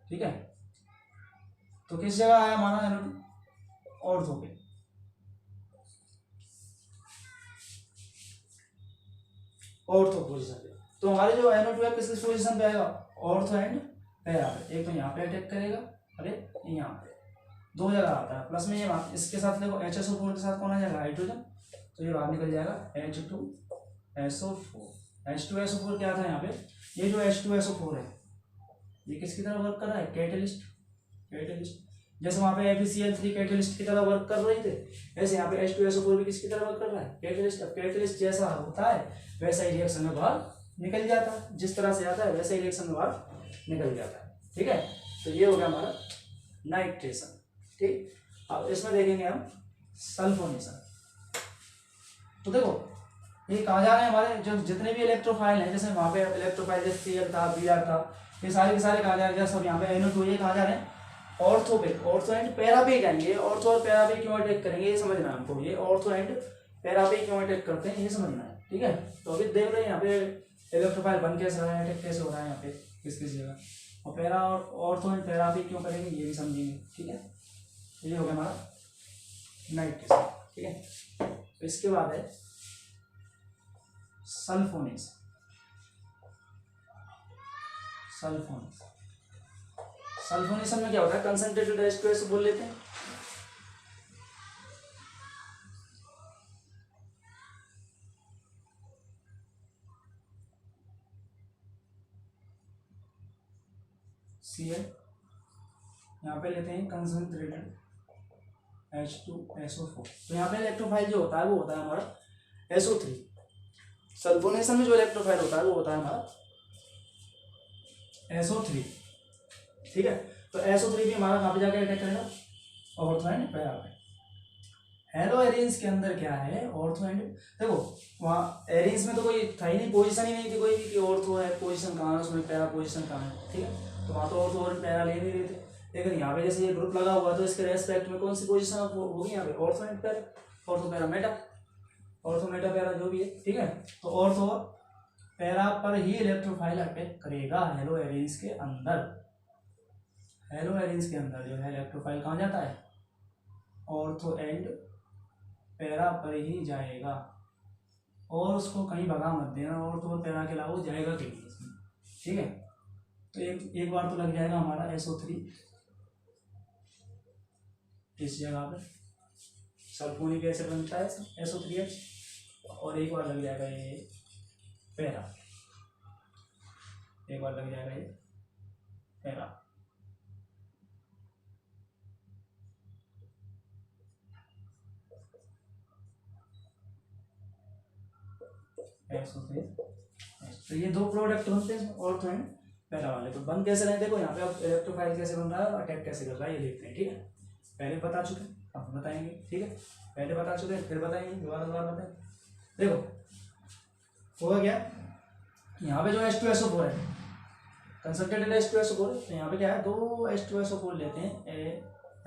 ठीक है, तो किस जगह आया हमारा NO2 ऑर्थो पे, ऑर्थो पोजीशन पे। तो हमारे जो NO2 है किस पोजीशन पे आएगा, ऑर्थो एंड पैरा पे। एक तो यहाँ पे अटैक करेगा, अरे यहाँ पे दो जगह आता है, प्लस में ये इसके साथ देखो HSO4 के साथ कौन आ जाएगा, हाइड्रोजन, तो ये बाहर निकल जाएगा H2SO4। H2SO4 क्या था यहाँ पे, ये जो H2SO4 है ये किसकी तरह वर्क कर रहा है, कैटेलिस्ट। जैसे वहाँ पे FeCl3 कैटेलिस्ट की तरह वर्क कर रही थे, ऐसे यहाँ पे H2SO4 भी किसकी तरह वर्क कर रहा है, कैटेलिस्ट। अब कैटेलिस्ट जैसा होता है वैसा ही रिएक्शन में बाहर निकल जाता है, जिस तरह से आता है वैसा ही रिएक्शन में बाहर निकल जाता है। ठीक है, तो ये हो गया हमारा नाइट्रेशन। ठीक, अब इसमें देखेंगे हम सल्फोनेशन। तो देखो ये कहाँ जा रहे हैं हमारे जो जितने भी इलेक्ट्रोफाइल हैं, जैसे वहाँ पे इलेक्ट्रोफाइल जैसे Cl था, Br था, ये सारे के सारे कहाँ जा रहे हैं, सब यहाँ पे NO2 ये कहाँ जा रहे हैं, ऑर्थो पे, ऑर्थो एंड पैरा पे जाएंगे। ऑर्थो और पैरा पे क्यों अटैक करेंगे ये समझना है हमको, ये ऑर्थो एंड पैरा पे क्यों अटैक करते हैं ये समझना है। ठीक है, तो अभी देख रहे हैं यहाँ पे इलेक्ट्रोफाइल बन कैसे रहा है, अटैक कैसे हो रहा है यहाँ पे किस जगह, और पैरा और ऑर्थो एंड पैरा पे क्यों करेंगे ये भी समझेंगे। ठीक है, ये हो गया हमारा नाइट्रेशन। ठीक है, तो इसके बाद है सल्फोनेशन। सल्फोनेशन में क्या होता है, कंसंट्रेटेड H2SO बोल लेते हैं, Cl, यहाँ पे लेते हैं कंसंट्रेटेड H2SO4। तो यहाँ पे इलेक्ट्रोफाइल जो होता है वो होता है हमारा SO3। सल्फोनेशन में जो इलेक्ट्रोफाइल होता है वो होता है हमारा SO3। ठीक है, तो SO3 भी हमारा कहाँ पे जाकर अटैक करेगा, ऑर्थो एंड पैरा पे। हेलो एरेंज के अंदर क्या है, ऑर्थो एंड, देखो वहाँ एरेंज में तो कोई था ही नहीं, पोजीशन ही नहीं थी कोई भी कि ऑर्थो है पोजीशन कहाँ है उसमें, पैरा पोजीशन कहाँ है। ठीक है, तो वहाँ तो ऑर्थो और पैरा ले नहीं रहे थे, लेकिन यहाँ पे जैसे ये ग्रुप लगा हुआ तो इसके रेस्पेक्ट में कौन सी पोजीशन होगी यहाँ पे, ortho and para, ortho para Meta, ortho Meta para जो भी है। ठीक है, तो ऑर्थो पैरा पर ही इलेक्ट्रोफाइल अटैक करेगा हेलो एरेंज के अंदर। हेलो एरेंज के अंदर जो है इलेक्ट्रोफाइल कहाँ जाता है, ऑर्थो एंड पैरा पर ही जाएगा, और उसको कहीं भगा मत देना, ऑर्थो और पैरा के अलावा जाएगा कहीं इसमें। ठीक है, तो एक बार तो लग जाएगा हमारा SO3 इस जगह पे, सल्फोनिक एसिड बनता है SO3H, और एक बार लग जाएगा ये पैरा, एक बार लग जाएगा ये पैरा। SO3, तो ये दो प्रोडक्ट बनते हैं ऑर्थो एंड पैरा वाले। तो बन कैसे रहे देखो यहाँ पे, अब इलेक्ट्रोफाइल कैसे बन रहा है और अटैक कैसे कर रहा है ये देखते हैं। ठीक है, पहले बता चुके अब बताएंगे। ठीक है, पहले बता चुके फिर बताएंगे, दोबारा बताएंगे। देखो होगा क्या, यहाँ पे जो H2SO4 है, कंसंट्रेटेड H2SO4, तो यहाँ पे क्या है, दो H2SO4 लेते हैं,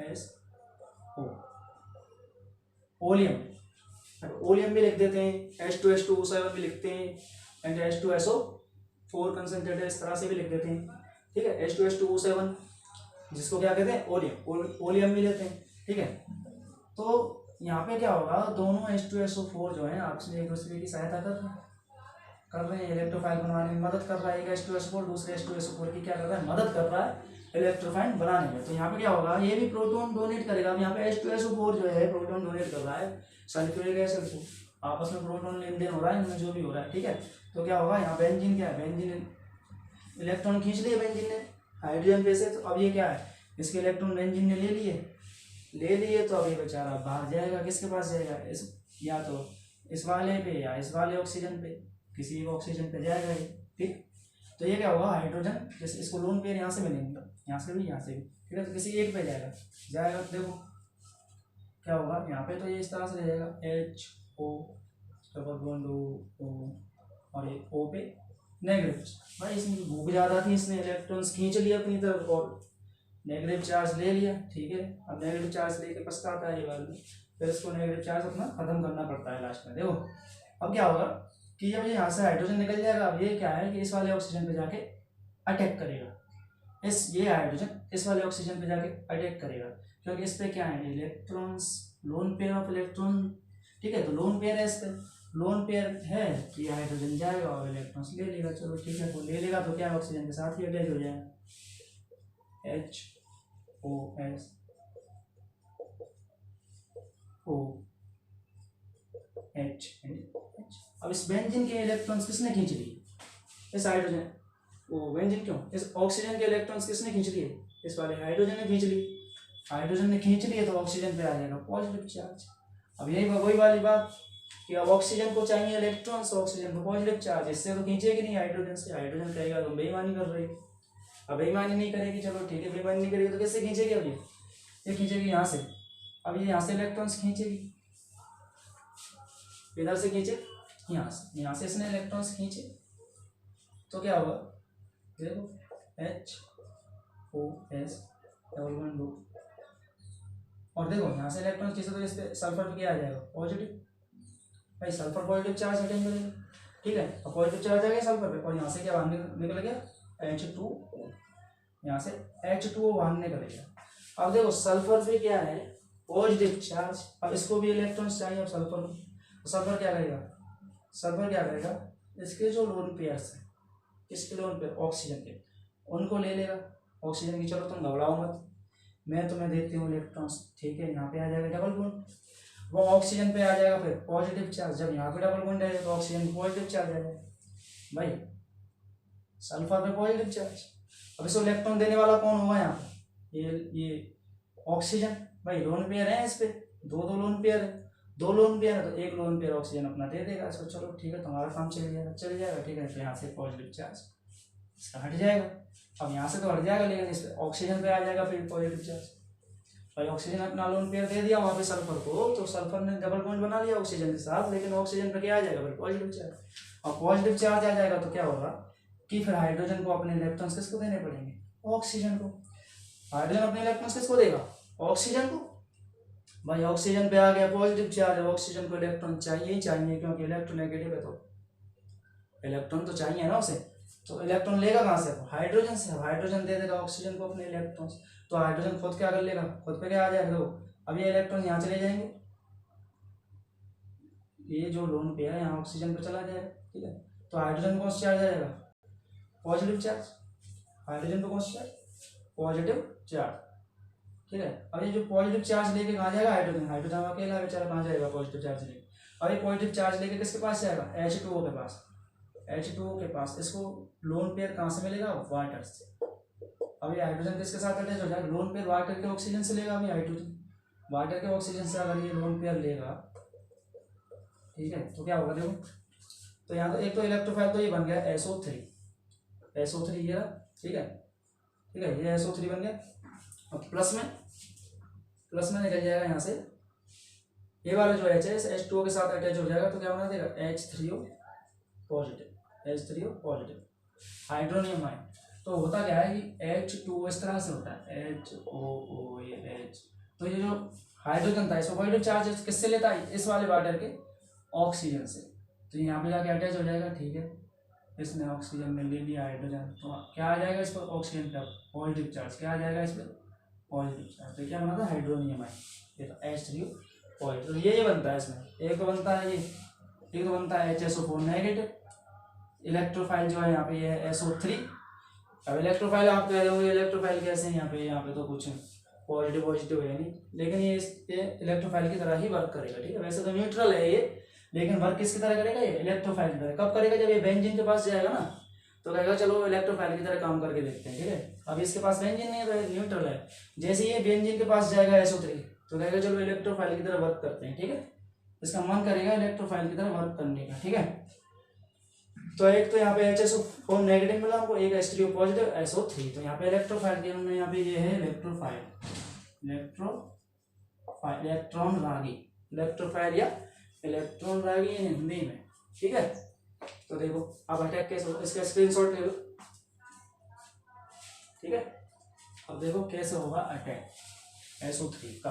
ASO, ओलियम, ओलियम भी लिख देते हैं, H2H2O7 भी लिखते हैं, एंड H2SO4 कंसंट्रेटेड इस तरह से भी लिख देते हैं। ठीक है, H2H2O7 जिसको क्या कहते हैं, ओलियम भी लेते हैं। ठीक है, तो यहाँ पे क्या होगा, दोनों H2SO4 जो है आपस में एक दूसरे की सहायता कर रहे हैं, इलेक्ट्रोफाइल बनाने में मदद कर रहा है। एक H2SO4 दूसरे H2SO4 की क्या कर रहा है, मदद कर रहा है इलेक्ट्रोफाइल बनाने में। तो यहाँ पे क्या होगा, ये भी प्रोटॉन डोनेट करेगा। अब यहाँ पे H2SO4 जो है प्रोटॉन डोनेट कर रहा है सल्फ्यूरिक एसिड को, आपस में प्रोटॉन लेन देन हो रहा है, इनमें जो भी हो रहा है। ठीक है, तो क्या होगा, यहाँ बेंजीन क्या है, बेंजीन इलेक्ट्रॉन खींच लिए बेंजीन ने हाइड्रोजन पे से, तो अब ये क्या है, इसके इलेक्ट्रॉन बेंजीन ने ले लिए, तो अब ये बेचारा बाहर जाएगा, किसके पास जाएगा, इस या तो इस वाले पे या इस वाले ऑक्सीजन पे, किसी भी ऑक्सीजन पे जाएगा ये। ठीक। तो ये क्या होगा, हाइड्रोजन जैसे इसको लोन पेयर यहाँ से मिलेंगे, यहाँ से भी, यहाँ से भी, ठीक है। तो किसी एक पे जाएगा जाएगा, तो देखो क्या होगा यहाँ पे, तो ये इस तरह से रहेगा HO डबल बॉन्ड O और ये O पे नेगेटिव। भाई इसमें भूख ज़्यादा थी, इसने इलेक्ट्रॉन्स खींच लिया अपनी तरफ और नेगेटिव चार्ज ले लिया, ठीक है। अब नेगेटिव चार्ज लेके पछताता है ये बार में, फिर इसको नेगेटिव चार्ज अपना खत्म करना पड़ता है लास्ट में। देखो अब क्या होगा कि जब ये यहाँ से हाइड्रोजन निकल जाएगा, अब ये क्या है कि इस वाले ऑक्सीजन पे जाके अटैक करेगा, ये हाइड्रोजन इस वाले ऑक्सीजन पे जाके अटैक करेगा, क्योंकि इस पे क्या है, electrons, lone pair of electron, ठीक है। तो लोन पेयर है, इस पे लोन पेयर है कि हाइड्रोजन जाएगा और इलेक्ट्रॉन्स ले लेगा, चलो ठीक है। वो ले लेगा तो क्या ऑक्सीजन के साथ ही अटैच हो जाएगा, HOS OH। अब इस बेंजीन के इलेक्ट्रॉन्स किसने खींच लिए, इस हाइड्रोजन, वो बेंजीन क्यों, इस ऑक्सीजन के इलेक्ट्रॉन्स किसने खींच लिए, इस वाले हाइड्रोजन ने खींच लिए। हाइड्रोजन ने खींच लिए तो ऑक्सीजन पे आ जाएगा पॉजिटिव चार्ज। अब यही वही वाली बात कि अब ऑक्सीजन को चाहिए इलेक्ट्रॉन्स, ऑक्सीजन को पॉजिटिव चार्ज, इससे तो खींचेगी नहीं हाइड्रोजन से, हाइड्रोजन कहेगा तो बेईमानी कर रही है। अब बेईमानी नहीं करेगी, चलो ठीक है, बेईमानी नहीं करेगी तो कैसे खींचेगी, अब ये खींचेगी यहाँ से, अब ये यहाँ से इलेक्ट्रॉन्स खींचेगी, इधर से खींचे यहाँ से इसने इलेक्ट्रॉन्स खींचे, तो क्या होगा, देखो HOS डबल बॉन्ड O, और देखो यहाँ से इलेक्ट्रॉन्स खींचे तो इस पे सल्फर पे क्या आ जाएगा, पॉजिटिव। भाई सल्फर पॉजिटिव चार्ज अटेन करेगा, ठीक है। अब पॉजिटिव चार्ज आ गया सल्फर पे, और यहाँ से क्या बाहर निकल गया H2O, यहाँ से H2O बाहर निकल गया। अब देखो सल्फर पे क्या है, पॉजिटिव चार्ज, अब इसको भी इलेक्ट्रॉन्स चाहिए, अब सल्फर को, तो सल्फर क्या करेगा, इसके जो लोन पेयर्स हैं, किसके लोन पेयर, ऑक्सीजन के, उनको ले लेगा ऑक्सीजन की, चलो तुम घबराओ मत, मैं तुम्हें देती हूँ इलेक्ट्रॉन्स, ठीक है। यहाँ पे आ जाएगा डबल बॉन्ड, वो ऑक्सीजन पे आ जाएगा फिर पॉजिटिव चार्ज, जब यहाँ पे डबल बॉन्ड आएगा तो ऑक्सीजन पे पॉजिटिव चार्ज आ जाएगा, भाई सल्फर पे पॉजिटिव चार्ज। अब इसको इलेक्ट्रॉन देने वाला कौन होगा यहाँ पे, ये ऑक्सीजन, भाई लोन पेयर है इस पे, दो लोन पेयर है, दो लोन पेयर है तो एक लोन पेयर ऑक्सीजन अपना दे देगा इसको, चलो ठीक है, तुम्हारा काम चल जाएगा, ठीक है। तो यहाँ से पॉजिटिव चार्ज इसका हट जाएगा, अब यहाँ से तो हट जाएगा, लेकिन इस पे ऑक्सीजन पे आ जाएगा फिर पॉजिटिव चार्ज। भाई ऑक्सीजन अपना लोन पेयर दे दिया वहाँ पे सल्फर को, तो सल्फर ने डबल बॉन्ड बना लिया ऑक्सीजन के साथ, लेकिन ऑक्सीजन पे क्या आ जाएगा फिर पॉजिटिव चार्ज, और पॉजिटिव चार्ज आ जाएगा तो क्या होगा कि फिर हाइड्रोजन को अपने इलेक्ट्रॉन्स किसको देने पड़ेंगे, ऑक्सीजन को। हाइड्रोजन अपने इलेक्ट्रॉन्स किसको देगा, ऑक्सीजन को। भाई ऑक्सीजन पे आ गया पॉजिटिव चार्ज, ऑक्सीजन को इलेक्ट्रॉन चाहिए ही चाहिए, क्योंकि इलेक्ट्रोनेगेटिव है तो इलेक्ट्रॉन तो चाहिए ना उसे, तो इलेक्ट्रॉन लेगा कहाँ से, हाइड्रोजन से, हाइड्रोजन दे देगा ऑक्सीजन को अपने इलेक्ट्रॉन्स, तो हाइड्रोजन खुद क्या कर लेगा, खुद पे क्या आ जाएगा, देखो अब ये इलेक्ट्रॉन यहाँ चले जाएंगे, ये जो लोन पेयर है यहाँ ऑक्सीजन पे चला जाएगा, ठीक है। तो हाइड्रोजन कौन सा चार्ज आ जाएगा, पॉजिटिव चार्ज, हाइड्रोजन पे कौन सा चार्ज, पॉजिटिव चार्ज, ठीक है। अब ये जो पॉजिटिव चार्ज लेके कहाँ जाएगा, हाइड्रोजन अकेला बेचारा कहाँ जाएगा पॉजिटिव चार्ज लेके, अब ये पॉजिटिव चार्ज लेके किसके पास जाएगा, H2O के पास, H2O के पास। इसको लोन पेयर कहाँ से मिलेगा, वाटर से। अब ये हाइड्रोजन किसके साथ अटैच हो जाएगा, लोन पेयर वाटर के ऑक्सीजन से लेगा, अभी हाइड्रोजन वाटर के ऑक्सीजन से अगर ये लोन पेयर लेगा, ठीक है, तो क्या होगा, देखो तो यहाँ तो एक तो इलेक्ट्रोफाइल तो ये बन गया SO3 ये रहा, ठीक है, ये SO3 बन गया। अब प्लस में निकल जाएगा यहाँ से, ये वाला जो H है H2O के साथ अटैच हो जाएगा, तो क्या बना देगा, H3O पॉजिटिव हाइड्रोनियम आयन। तो होता क्या है कि H2O इस तरह से होता है, HOOH, तो ये जो हाइड्रोजन था इसको पॉजिटिव चार्ज किससे लेता है, इस वाले वाटर के ऑक्सीजन से, तो यहाँ पे जाके अटैच हो जाएगा, ठीक है। इसने ऑक्सीजन ने ले लिया हाइड्रोजन, तो क्या आ जाएगा इस पर, ऑक्सीजन का पॉजिटिव चार्ज, क्या आ जाएगा इस पर, पॉजिटिव चार्ज, तो क्या बना था, हाइड्रोनियम आयन, ये तो H3O पॉजिटिव। तो ये बनता है इसमें, एक तो बनता है ये, एक तो बनता है HSO4 नेगेटिव, इलेक्ट्रोफाइल जो है यहाँ पे ये है SO3। अब इलेक्ट्रोफाइल आप कह रहे हो इलेक्ट्रोफाइल कैसे हैं, यहाँ पे तो कुछ पॉजिटिव है नहीं, लेकिन ये इलेक्ट्रोफाइल की तरह ही वर्क करेगा, ठीक है। वैसे तो न्यूट्रल है ये, लेकिन वर्क किसकी तरह करेगा, ये इलेक्ट्रोफाइल की तरह। कब करेगा, जब ये बेंजीन के पास जाएगा ना, तो कहेगा चलो इलेक्ट्रोफाइल की तरह काम करके देखते हैं, ठीक है। अब इसके पास बेंजीन नहीं है तो न्यूट्रल है, जैसे ये बेंजीन के पास जाएगा SO3, तो कहेगा चलो इलेक्ट्रोफाइल की तरह वर्क करते हैं, ठीक है। इसका मन करेगा इलेक्ट्रोफाइल की तरह वर्क करने का, ठीक है। तो एक तो यहाँ पे HSO4 नेगेटिव मिला हमको, एक H3O पॉजिटिव SO3। तो यहाँ पे इलेक्ट्रोफाइल के हमने यहाँ पे ये है इलेक्ट्रॉन रागी, इलेक्ट्रोफाइल या इलेक्ट्रॉन रागी हिंदी में, ठीक है। तो देखो अब अटैक कैसे हो, इसका स्क्रीनशॉट ले लो, ठीक है। अब देखो कैसे होगा अटैक SO3 का,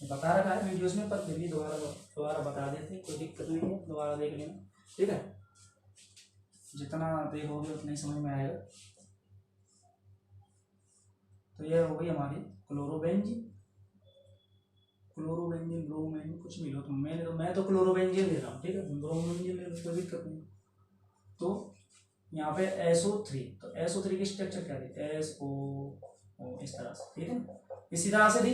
बता रखा है वीडियोस में, पर फिर भी दोबारा बता देते, कोई दिक्कत नहीं है, दोबारा देख लेना, ठीक है। जितना देखोगे उतना ही समझ में आएगा। तो यह हो गई हमारी क्लोरोबेंजीन, ब्रोमीन कुछ भी लो तुम, मैं तो क्लोरोबेंजीन ले रहा हूँ, ठीक है। ब्रोमीन ले लो, कोई दिक्कत नहीं। तो यहाँ पे SO3, तो SO3 की स्ट्रक्चर क्या थी, SO इस तरह से, ठीक है, इसी तरह से थी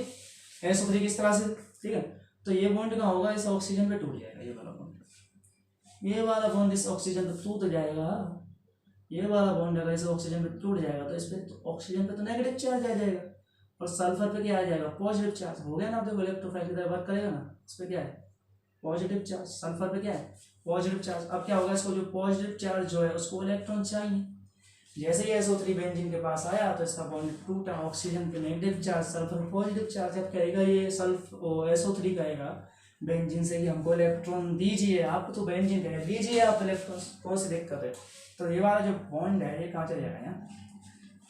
SO3 की इस तरह से, ठीक है। तो ये बॉन्ड कहाँ होगा, इस ऑक्सीजन पे टूट जाएगा, ये वाला बॉन्ड, ये वाला बॉन्ड इस ऑक्सीजन पे टूट जाएगा, ये वाला बॉन्ड अगर इस ऑक्सीजन पे टूट जाएगा तो इस पे तो ऑक्सीजन पे तो नेगेटिव चार्ज आ जाएगा, और सल्फर पे क्या आ जाएगा, पॉजिटिव चार्ज। हो गया ना, देखो इलेक्ट्रोफाइल की तरह वर्क करेगा ना, इस पे क्या है पॉजिटिव चार्ज, सल्फर पे क्या है पॉजिटिव चार्ज। अब क्या होगा, इसको जो पॉजिटिव चार्ज जो है उसको इलेक्ट्रॉन चाहिए। जैसे ही SO3 बेंजीन के पास आया तो इसका बॉन्ड टूटा, ऑक्सीजन पे negative charge, sulphur positive charge. अब कहेगा ये SO3 कहेगा बेंजीन से कि हमको इलेक्ट्रॉन दीजिए, आप तो बेंजीन कहे दीजिए आप इलेक्ट्रॉन, कौन सी दिक्कत है। तो ये वाला जो बॉन्ड है ये कहाँ चले जाएगा, यहाँ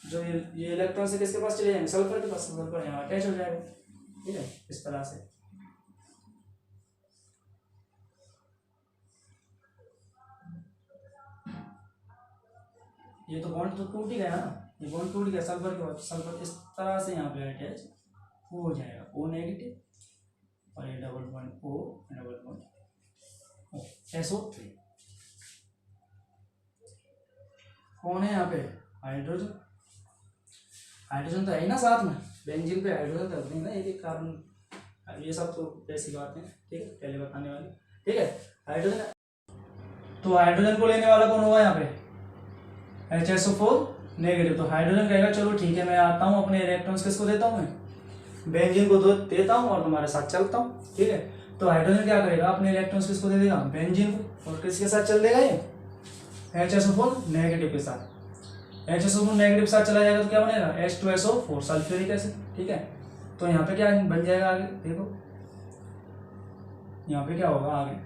जो ये इलेक्ट्रॉन से किसके पास चले जाएंगे, सल्फर के पास, सल्फर यहाँ अटैच हो जाएगा, ठीक है, इस तरह से। ये तो बॉन्ड तो टूट ही गया ना, ये बॉन्ड टूट गया सल्फर के बाद, सल्फर इस तरह से यहाँ पे अटैच हो जाएगा, O नेगेटिव, और ये double bond O, double bond SO3। कौन है यहाँ पे, हाइड्रोजन, हाइड्रोजन तो है ही ना साथ में, बेंजीन पे हाइड्रोजन तो नहीं ना, एक कार्बन, ये सब तो बेसिक बातें, ठीक है, पहले बताने वाले, ठीक है। हाइड्रोजन, तो हाइड्रोजन को लेने वाला कौन होगा यहाँ पे, HSO4 नेगेटिव। तो हाइड्रोजन कहेगा चलो ठीक है, मैं आता हूँ, अपने इलेक्ट्रॉन्स किसको देता हूँ, मैं बेंजीन को देता हूँ और तुम्हारे साथ चलता हूँ, ठीक है। तो हाइड्रोजन क्या करेगा, अपने इलेक्ट्रॉन्स किसको दे देगा, बेंजीन को, और किसके साथ चल देगा ये HSO4 नेगेटिव के साथ। HSO4 नेगेटिव के साथ चला जाएगा तो क्या बनेगा, H2SO4 सल्फ्यूरिक एसिड, ठीक है। तो यहाँ पे क्या बन जाएगा आगे, देखो यहाँ पे क्या होगा आगे,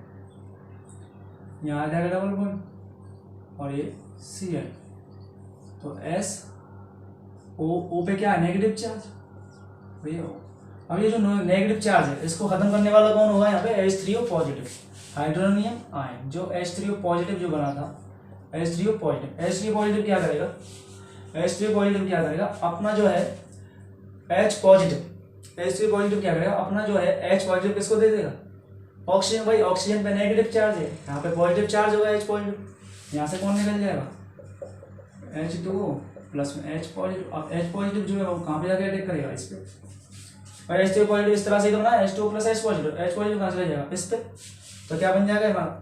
यहाँ आ जाएगा डबल बॉन्ड और ये Cl, तो SO पे क्या है, नेगेटिव चार्ज, भैया। अब ये जो नेगेटिव चार्ज है इसको खत्म करने वाला कौन होगा, यहाँ पे H3O पॉजिटिव, हाइड्रोनियम आयन, जो H3O पॉजिटिव जो बना था, H3O पॉजिटिव क्या करेगा, H3O पॉजिटिव क्या करेगा, अपना जो है H पॉजिटिव क्या करेगा, अपना जो है H पॉजिटिव किसको दे देगा, ऑक्सीजन। भाई ऑक्सीजन पे नेगेटिव चार्ज है, यहाँ पे पॉजिटिव चार्ज होगा H पॉजिटिव, यहाँ से कौन निकल जाएगा, H2O प्लस में H पॉजिटिव। अब H पॉजिटिव जो है वो कहाँ पे जाकर अटैक करेगा, इस पे, और H2O पॉजिटिव इस तरह से तो बना है, H2O प्लस H पॉजिटिव कहाँ चला जाएगा, इस पे। तो क्या बन जाएगा हमारा,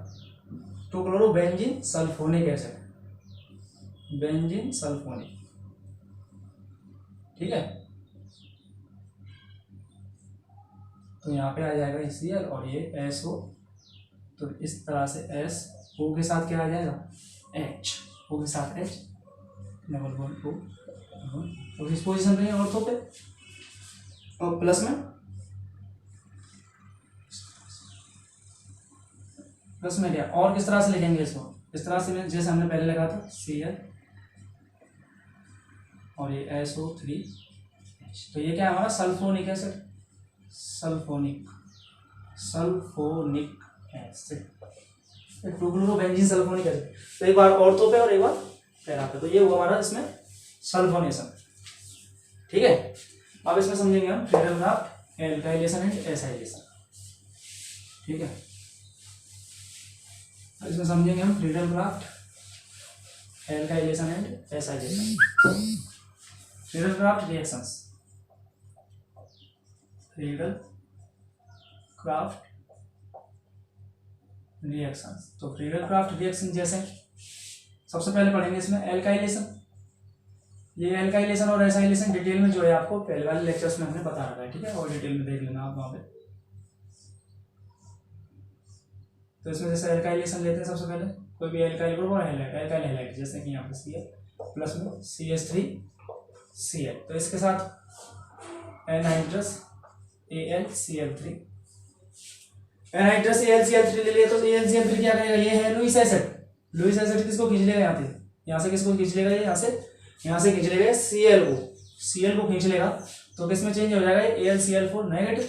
2-क्लोरोबेंजीन सल्फोनिक एसिड, बेंजीन सल्फोनिक, ठीक है। तो यहाँ पे आ जाएगा Cl और ये SO, तो इस तरह से SO के साथ क्या आ जाएगा, H, O के साथ H, डबल बॉन्ड O, इस पोजीशन पे ऑर्थो पे, और प्लस में क्या, और किस तरह से लिखेंगे इसको, इस तरह से जैसे हमने पहले लिखा था Cl और ये SO3H। तो ये क्या है हमारा sulphonic acid, sulphonic acid, two chlorobenzene sulphonic acid. तो एक बार ऑर्थो पे और एक बार पैरा पे, तो ये हुआ हमारा इसमें सल्फोनेशन, ठीक है। अब इसमें समझेंगे हम Friedel craft, alkylation and acylation, ठीक है। इसमें समझेंगे हम Friedel craft, alkylation and acylation, Friedel craft reactions, Friedel craft reactions. तो फ्रीडल क्राफ्ट रिएक्शन जैसे सबसे पहले पढ़ेंगे इसमें एल्काइलेशन। ये एल्काइलेशन और एसाइलेशन डिटेल में जो है आपको पहले वाले लेक्चर्स में हमने बता रखा है, ठीक है, और डिटेल में देख लेना आप वहाँ पे। तो इसमें जैसे एल्काइलेशन लेते हैं सबसे पहले, कोई भी एल्काइल ग्रुप और एल्काइल हैलाइड, जैसे कि यहाँ पे Cl प्लस में CH3Cl, तो इसके साथ एनहाइड्रस AlCl3, एनहाइड्रस AlCl3 ले लिया तो AlCl3 क्या करेगा, ये है लुईस एसिड, लुईस एसिड किसको खींच लेगा यहाँ से किसको खींच लेगा, यहाँ से खींच लेगा Cl को खींच लेगा, तो किसमें चेंज हो जाएगा AlCl4 नेगेटिव।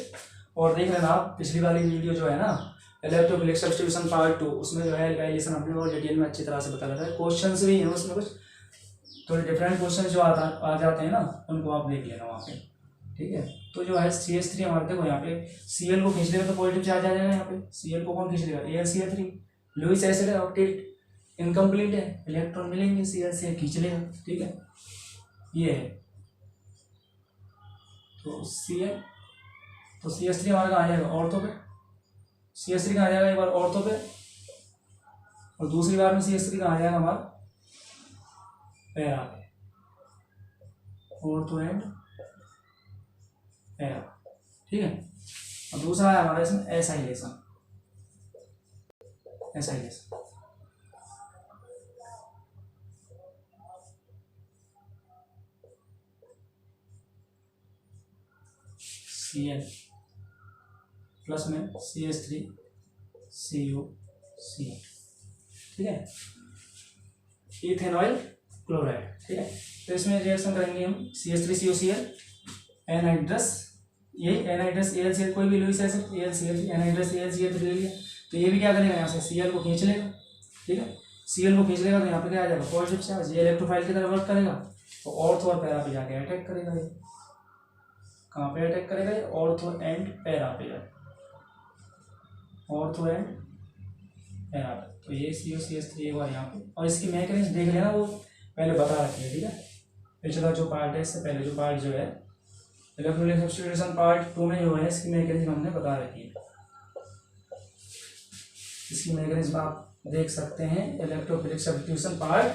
और देख लेना आप पिछली वाली वीडियो जो है ना इलेक्ट्रोफिलिक सब्स्टिट्यूशन पार्ट 2, उसमें जो है एल्काइलेशन हमने और डिटेल में अच्छी तरह से बता रखा है, क्वेश्चंस भी हैं उसमें, कुछ थोड़े डिफरेंट क्वेश्चन जो आ जाते हैं ना, उनको आप देख लेना वहाँ पे, ठीक है। तो जो है CH3 हमारे देखो यहाँ पे Cl को खींच लेगा तो पॉजिटिव चार्ज आ जाएगा, यहाँ पे Cl को कौन खींच लेगा AlCl3, लुईस एसिड है ऑक्टेट इनकम्प्लीट है, इलेक्ट्रॉन मिलेंगे Cl से खींच लेगा, ठीक है, ये है। तो CH3 हमारा कहाँ आ जाएगा ऑर्थो पे, CH3 कहाँ आ जाएगा एक बार ऑर्थो पे, और दूसरी बार में CH3 कहाँ आ जाएगा हमारा पैरा पे, ऑर्थो एंड पैरा, ठीक है। और दूसरा है हमारा इसमें एसाइलेशन, Cl प्लस में CH3CuCl, ठीक है, इथेनॉइल क्लोराइड, ठीक है। तो इसमें रिएक्शन करेंगे हम CH3CuCl एनहाइड्रस, यही एनहाइड्रस AlCl, कोई भी Lewis acid AlCl3, anhydrous AlCl3 ले लिया, तो ये भी क्या करेगा यहाँ से Cl को खींच लेगा, ठीक है, Cl को खींच लेगा तो यहाँ पे क्या आ जाएगा पॉजिटिव चार्ज, ये इलेक्ट्रोफाइल की तरह वर्क करेगा, तो ऑर्थो और पैरा पे जाके अटैक करेगा, ये कहाँ पे अटैक करेगा, ये ऑर्थो एंड पैरा पे जाके, ऑर्थो एंड पैरा पे, तो ये CuCH3 एक बार यहाँ पे, और इसकी मैकेनिज्म देख लेना, वो पहले बता रखी है, ठीक है। पिछला जो पार्ट है इससे पहले जो पार्ट जो है इलेक्ट्रोफिलिक सब्स्टिट्यूशन पार्ट 2 में जो है इसकी मैकेनिज्म हमने बता रखी है, इसकी मैकेनिज्म आप देख सकते हैं इलेक्ट्रोफिलिक सब्स्टिट्यूशन पार्ट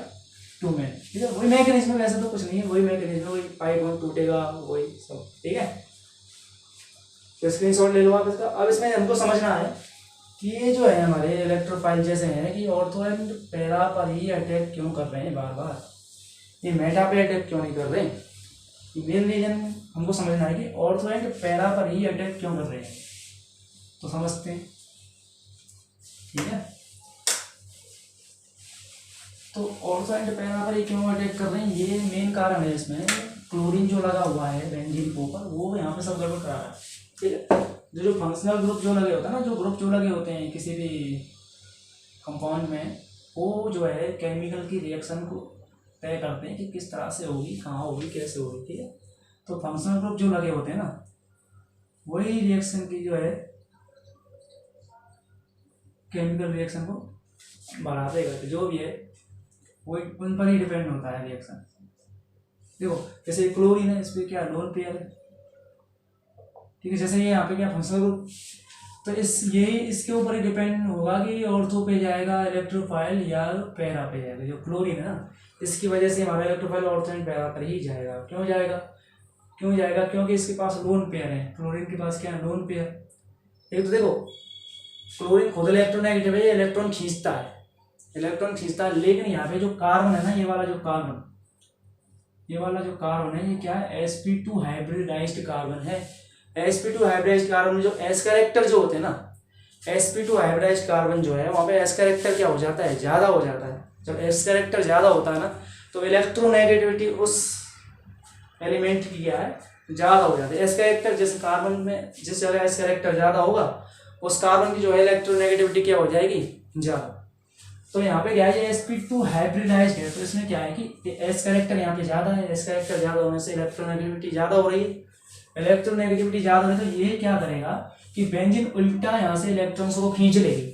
2 में, ठीक है। वही मैकेनिज्म है, वैसे तो कुछ नहीं है, वही मैकेनिज्म, वही पाइप टूटेगा, वही सब, ठीक है। तो स्क्रीनशॉट ले लो आप इसका। अब इसमें हमको समझना है कि ये जो है हमारे इलेक्ट्रोफाइल जैसे हैं कि ऑर्थो एंड पैरा पर ही अटैक क्यों कर रहे हैं बार बार, ये मेटा पे अटैक क्यों नहीं कर रहे हैं, मेन रीजन हमको समझना है कि ऑर्थो एंड पैरा पर ही अटैक क्यों कर रहे हैं, तो समझते हैं, ठीक है। तो ऑर्थो एंड पैरा पर ही क्यों अटैक कर रहे हैं, ये मेन कारण है। इसमें क्लोरीन जो लगा हुआ है बेंजीन के ऊपर, वो यहाँ पे सब गड़बड़ करा रहा है, ठीक है। जो फंक्शनल ग्रुप जो लगे होते हैं ना, जो ग्रुप जो लगे होते हैं किसी भी कंपाउंड में, वो जो है केमिकल की रिएक्शन को तय करते हैं कि किस तरह से होगी, कहाँ होगी, कैसे होगी, ठीक है। तो फंक्शनल ग्रुप जो लगे होते हैं ना, वही रिएक्शन की जो है केमिकल रिएक्शन को बढ़ाते करते, जो भी है वो उन पर ही डिपेंड होता है रिएक्शन। देखो जैसे क्लोरीन है, इस पर क्या लोन पेयर है, ठीक है, जैसे ये यहाँ पे क्या फंक्शनल ग्रुप, तो इसके ऊपर ही डिपेंड होगा कि ऑर्थो पे जाएगा इलेक्ट्रोफाइल या पैरा पे जाएगा। जो क्लोरीन है ना, इसकी वजह से हमारा इलेक्ट्रोफाइल ऑर्थो एंड पैरा पर ही जाएगा। क्यों जाएगा, क्योंकि इसके पास लोन पेयर है, क्लोरीन के पास क्या है लोन पेयर। एक तो देखो क्लोरीन खुद इलेक्ट्रोनेगेटिव है, इलेक्ट्रॉन खींचता है, लेकिन यहाँ पे जो कार्बन है ना, ये वाला जो कार्बन है, ये क्या है sp2 हाइब्रिडाइज्ड कार्बन है। sp2 हाइब्रिडाइज्ड कार्बन में जो s कैरेक्टर जो होते हैं ना, sp2 हाइब्रिडाइज्ड कार्बन जो है वहाँ पे s कैरेक्टर क्या हो जाता है, ज़्यादा हो जाता है। जब s कैरेक्टर ज़्यादा होता है ना, तो इलेक्ट्रोनेगेटिविटी उस एलिमेंट की क्या है ज़्यादा हो जाती है। s कैरेक्टर जैसे कार्बन में जिस जगह s कैरेक्टर ज़्यादा होगा, उस कार्बन की जो है इलेक्ट्रोनेगेटिविटी क्या हो जाएगी ज़्यादा। तो यहाँ पे क्या है sp2 हाइब्रिडाइज्ड है, तो इसमें क्या है कि s कैरेक्टर यहाँ पे ज़्यादा है, s कैरेक्टर ज़्यादा होने से इलेक्ट्रोनेगेटिविटी ज़्यादा हो रही है। इलेक्ट्रोनेगेटिविटी ज़्यादा हो रही है तो ये क्या करेगा कि बेंजीन उल्टा यहाँ से इलेक्ट्रॉन्स को खींच लेगी।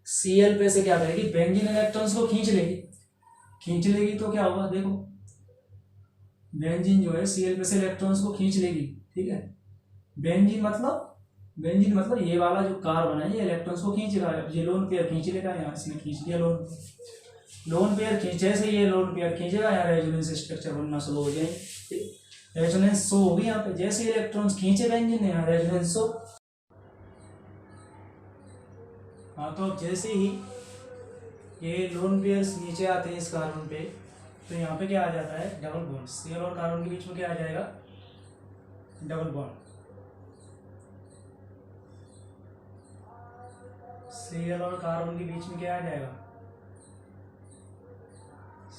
Cl पे से क्या करेगी, बेंजीन इलेक्ट्रॉन्स को खींच लेगी तो क्या होगा, देखो बेंजीन जो है Cl पे से इलेक्ट्रॉन्स को खींच लेगी, ठीक है। बेंजीन मतलब ये वाला जो कार्बन है, ये इलेक्ट्रॉन्स को खींच रहा है। ये लोन पेयर खींच लेगा, यहाँ इसने खींच लिया लोन पेयर खींचे से ये लोन पेयर खींचेगा, यहाँ रेजोनेंस स्ट्रक्चर बनना शुरू हो जाएगी, ठीक। रेजोनेंस शो होगी यहाँ पे, जैसे इलेक्ट्रॉन्स खींचे बेंजीन ने, यहाँ रेजोनेंस शो। हाँ, तो जैसे ही ये लोन पेयर्स नीचे आते हैं इस कार्बन पे, तो यहाँ पे क्या आ जाता है, डबल बॉन्ड। Cl और कार्बन के बीच में क्या आ जाएगा, डबल बॉन्ड। Cl और कार्बन के बीच में क्या आ जाएगा,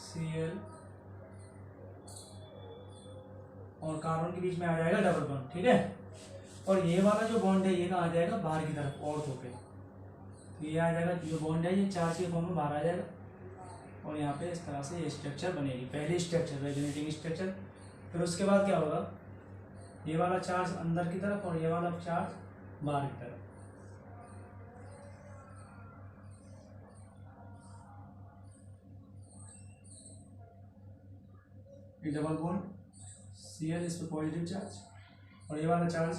Cl और कार्बन के बीच में आ जाएगा डबल बॉन्ड, ठीक है। और ये वाला जो बॉन्ड है ये कहाँ आ जाएगा, बाहर की तरफ ऑर्थो पे। तो ये आ जाएगा, जो बॉन्ड है ये चार्ज के फॉर्म में बाहर आ जाएगा, और यहाँ पे इस तरह से ये स्ट्रक्चर बनेगी, पहली स्ट्रक्चर रेजोनेटिंग स्ट्रक्चर। फिर उसके बाद क्या होगा, ये वाला चार्ज अंदर की तरफ और ये वाला चार्ज बाहर की तरफ। ये डबल बॉन्ड Cl, इस पर पॉजिटिव चार्ज, और ये वाला चार्ज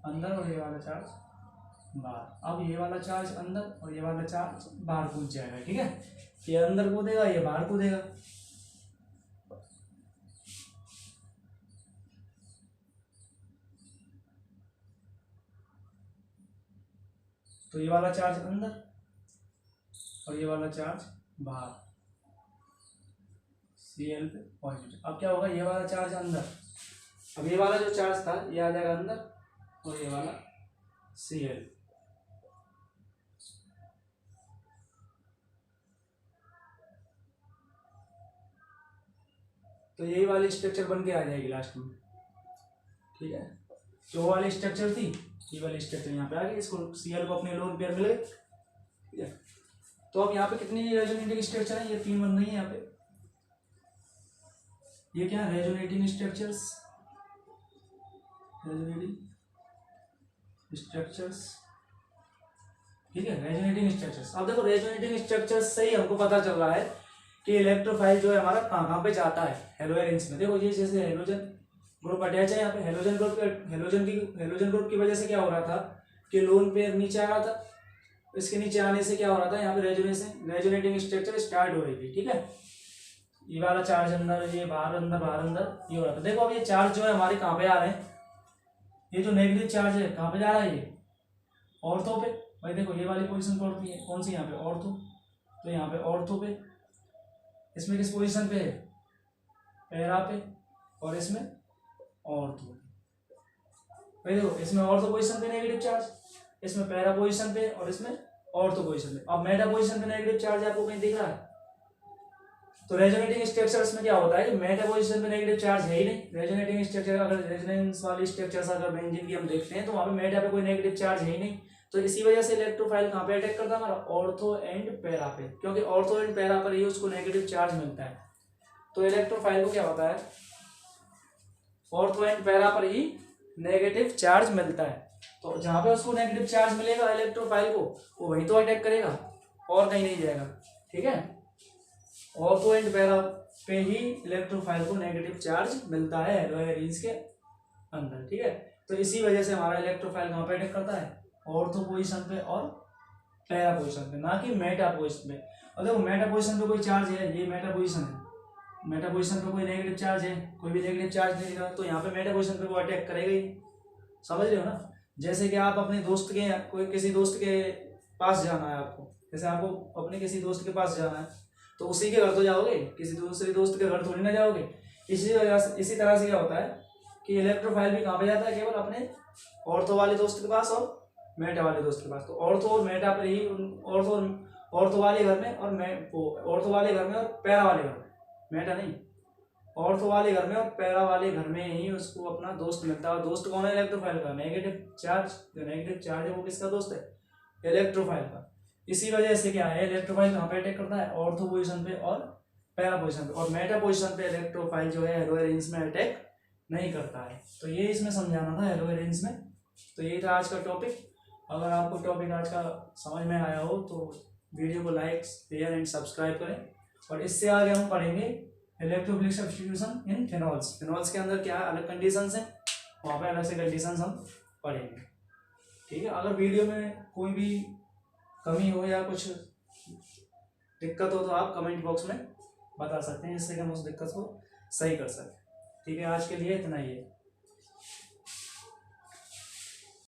अंदर और ये वाला चार्ज बाहर। अब ये वाला चार्ज अंदर और ये वाला चार्ज बाहर कूद जाएगा, ठीक है। ये अंदर कूदेगा, ये बाहर कूदेगा। तो ये वाला चार्ज अंदर और ये वाला चार्ज बाहर, Cl पे पॉजिटिव। अब क्या होगा, ये वाला चार्ज अंदर, अब ये वाला जो चार्ज था ये आ जाएगा अंदर और ये वाला Cl। तो यही वाली स्ट्रक्चर बन के आ जाएगी लास्ट में, ठीक है। जो वाली स्ट्रक्चर थी ये वाली स्ट्रक्चर यहाँ पे आ गई, इसको Cl को अपने लोन पेयर मिल गए, ठीक है। तो अब यहाँ पे कितनी रेजोनेटिंग स्ट्रक्चर है, ये 3 बन रही है यहाँ पे। ये क्या है, रेजोनेटिंग स्ट्रक्चर्स, रेजोनेटिंग स्ट्रक्चर्स, ठीक है, रेजोनेटिंग स्ट्रक्चर्स। अब देखो रेजोनेटिंग स्ट्रक्चर्स से ही हमको पता चल रहा है कि इलेक्ट्रोफाइल जो है हमारा कहाँ कहाँ पे जाता है हेलो एरेंज में। देखो ये जैसे हेलोजन ग्रुप अटैच है यहाँ पे, हेलोजन ग्रुप की वजह से क्या हो रहा था कि लोन पेयर नीचे आ रहा था, इसके नीचे आने से क्या हो रहा था, यहाँ पे रेजोनेटिंग स्ट्रक्चर स्टार्ट हो रही थी, ठीक है। ये वाला चार्ज अंदर, ये बाहर अंदर, बाहर अंदर, ये हो रहा था। देखो अब ये चार्ज जो है हमारे कहाँ पे आ रहे हैं, ये जो नेगेटिव चार्ज है कहाँ पे जा रहा है, ये ऑर्थो पे। भाई देखो ये वाली पोजीशन पड़ती है कौन सी, यहाँ पे ऑर्थो। तो यहाँ पे ऑर्थो पे, इसमें किस पोजीशन पे है, पैरा पे, और इसमें ऑर्थो। भाई देखो इसमें ऑर्थो पोजीशन पे नेगेटिव चार्ज, इसमें पैरा पोजीशन पे और इसमें ऑर्थो पोजीशन पे। अब मेटा पोजीशन पे नेगेटिव चार्ज आपको कहीं दिख रहा है। तो रेजोनेटिंग स्ट्रक्चर्स में क्या होता है कि मेटा पोजीशन पे नेगेटिव चार्ज है ही नहीं। रेजोनेटिंग स्ट्रक्चर, अगर रेजोनेंस वाली स्ट्रक्चर्स अगर बेंजीन की हम देखते हैं तो वहाँ पे मेटा पे कोई नेगेटिव चार्ज है ही नहीं। तो इसी वजह से इलेक्ट्रोफाइल कहाँ पे अटैक करता है हमारा, ऑर्थो एंड पैरा पे, क्योंकि ऑर्थो एंड पैरा पर ही उसको नेगेटिव चार्ज मिलता है। तो इलेक्ट्रोफाइल को क्या होता है, ऑर्थो एंड पैरा पर ही नेगेटिव चार्ज मिलता है। तो जहाँ पे उसको नेगेटिव चार्ज मिलेगा इलेक्ट्रोफाइल को, वो वहीं तो अटैक करेगा और कहीं नहीं जाएगा, ठीक है। ऑर्थो एंड पैरा पे ही इलेक्ट्रोफाइल को नेगेटिव चार्ज मिलता है हेलो एरेंज के अंदर, ठीक है। तो इसी वजह से हमारा इलेक्ट्रोफाइल कहाँ पे अटैक करता है, ऑर्थो पोजीशन पे और पैरा पोजीशन पे, ना कि मेटा पोजीशन पे। और देखो मेटा पोजीशन पे कोई चार्ज है, ये मेटा पोजीशन है, मेटा पोजीशन पे कोई नेगेटिव चार्ज है, कोई भी नेगेटिव चार्ज नहीं दिखा, तो यहाँ पे मेटा पोजीशन पे वो अटैक करेगा ही, समझ रहे हो ना। जैसे कि आप अपने दोस्त के, कोई किसी दोस्त के पास जाना है आपको, जैसे आपको अपने किसी दोस्त के पास जाना है तो उसी के घर तो जाओगे, किसी दूसरे दोस्त के घर थोड़ी ना जाओगे। इसी तरह से क्या होता है कि इलेक्ट्रोफाइल भी कहाँ पे जाता है, केवल अपने ऑर्थो वाले दोस्त के पास और मेटा वाले दोस्त के पास। तो ऑर्थो और मेटा पर ही, ऑर्थो वाले घर में और ऑर्थो वाले घर में और पैरा वाले घर में, मेटा नहीं, ऑर्थो वाले घर में और पैरा वाले घर में ही उसको अपना दोस्त मिलता है। दोस्त कौन है इलेक्ट्रोफाइल का, नेगेटिव चार्ज। जो नेगेटिव चार्ज है वो किसका दोस्त है, इलेक्ट्रोफाइल का। इसी वजह से क्या है, इलेक्ट्रोफाइल कहाँ पे अटैक करता है, ऑर्थो पोजीशन पे और पैरा पोजीशन पे, और मेटा पोजीशन पे इलेक्ट्रोफाइल जो है हेलो एरेंज में अटैक नहीं करता है। तो ये इसमें समझाना था हेलो एरेंज में। तो यही था आज का टॉपिक। अगर आपको टॉपिक आज का समझ में आया हो तो वीडियो को लाइक, शेयर एंड सब्सक्राइब करें। और इससे आगे हम पढ़ेंगे इलेक्ट्रोफिलिक सब्स्टिट्यूशन इन फिनॉल्स। फिनॉल्स के अंदर क्या अलग कंडीशंस हैं, वहाँ पे अलग से कंडीशंस हम पढ़ेंगे, ठीक है। अगर वीडियो में कोई भी कमी हो या कुछ दिक्कत हो तो आप कमेंट बॉक्स में बता सकते हैं, जिससे कि हम उस दिक्कत को सही कर सकें, ठीक है। आज के लिए इतना ही है।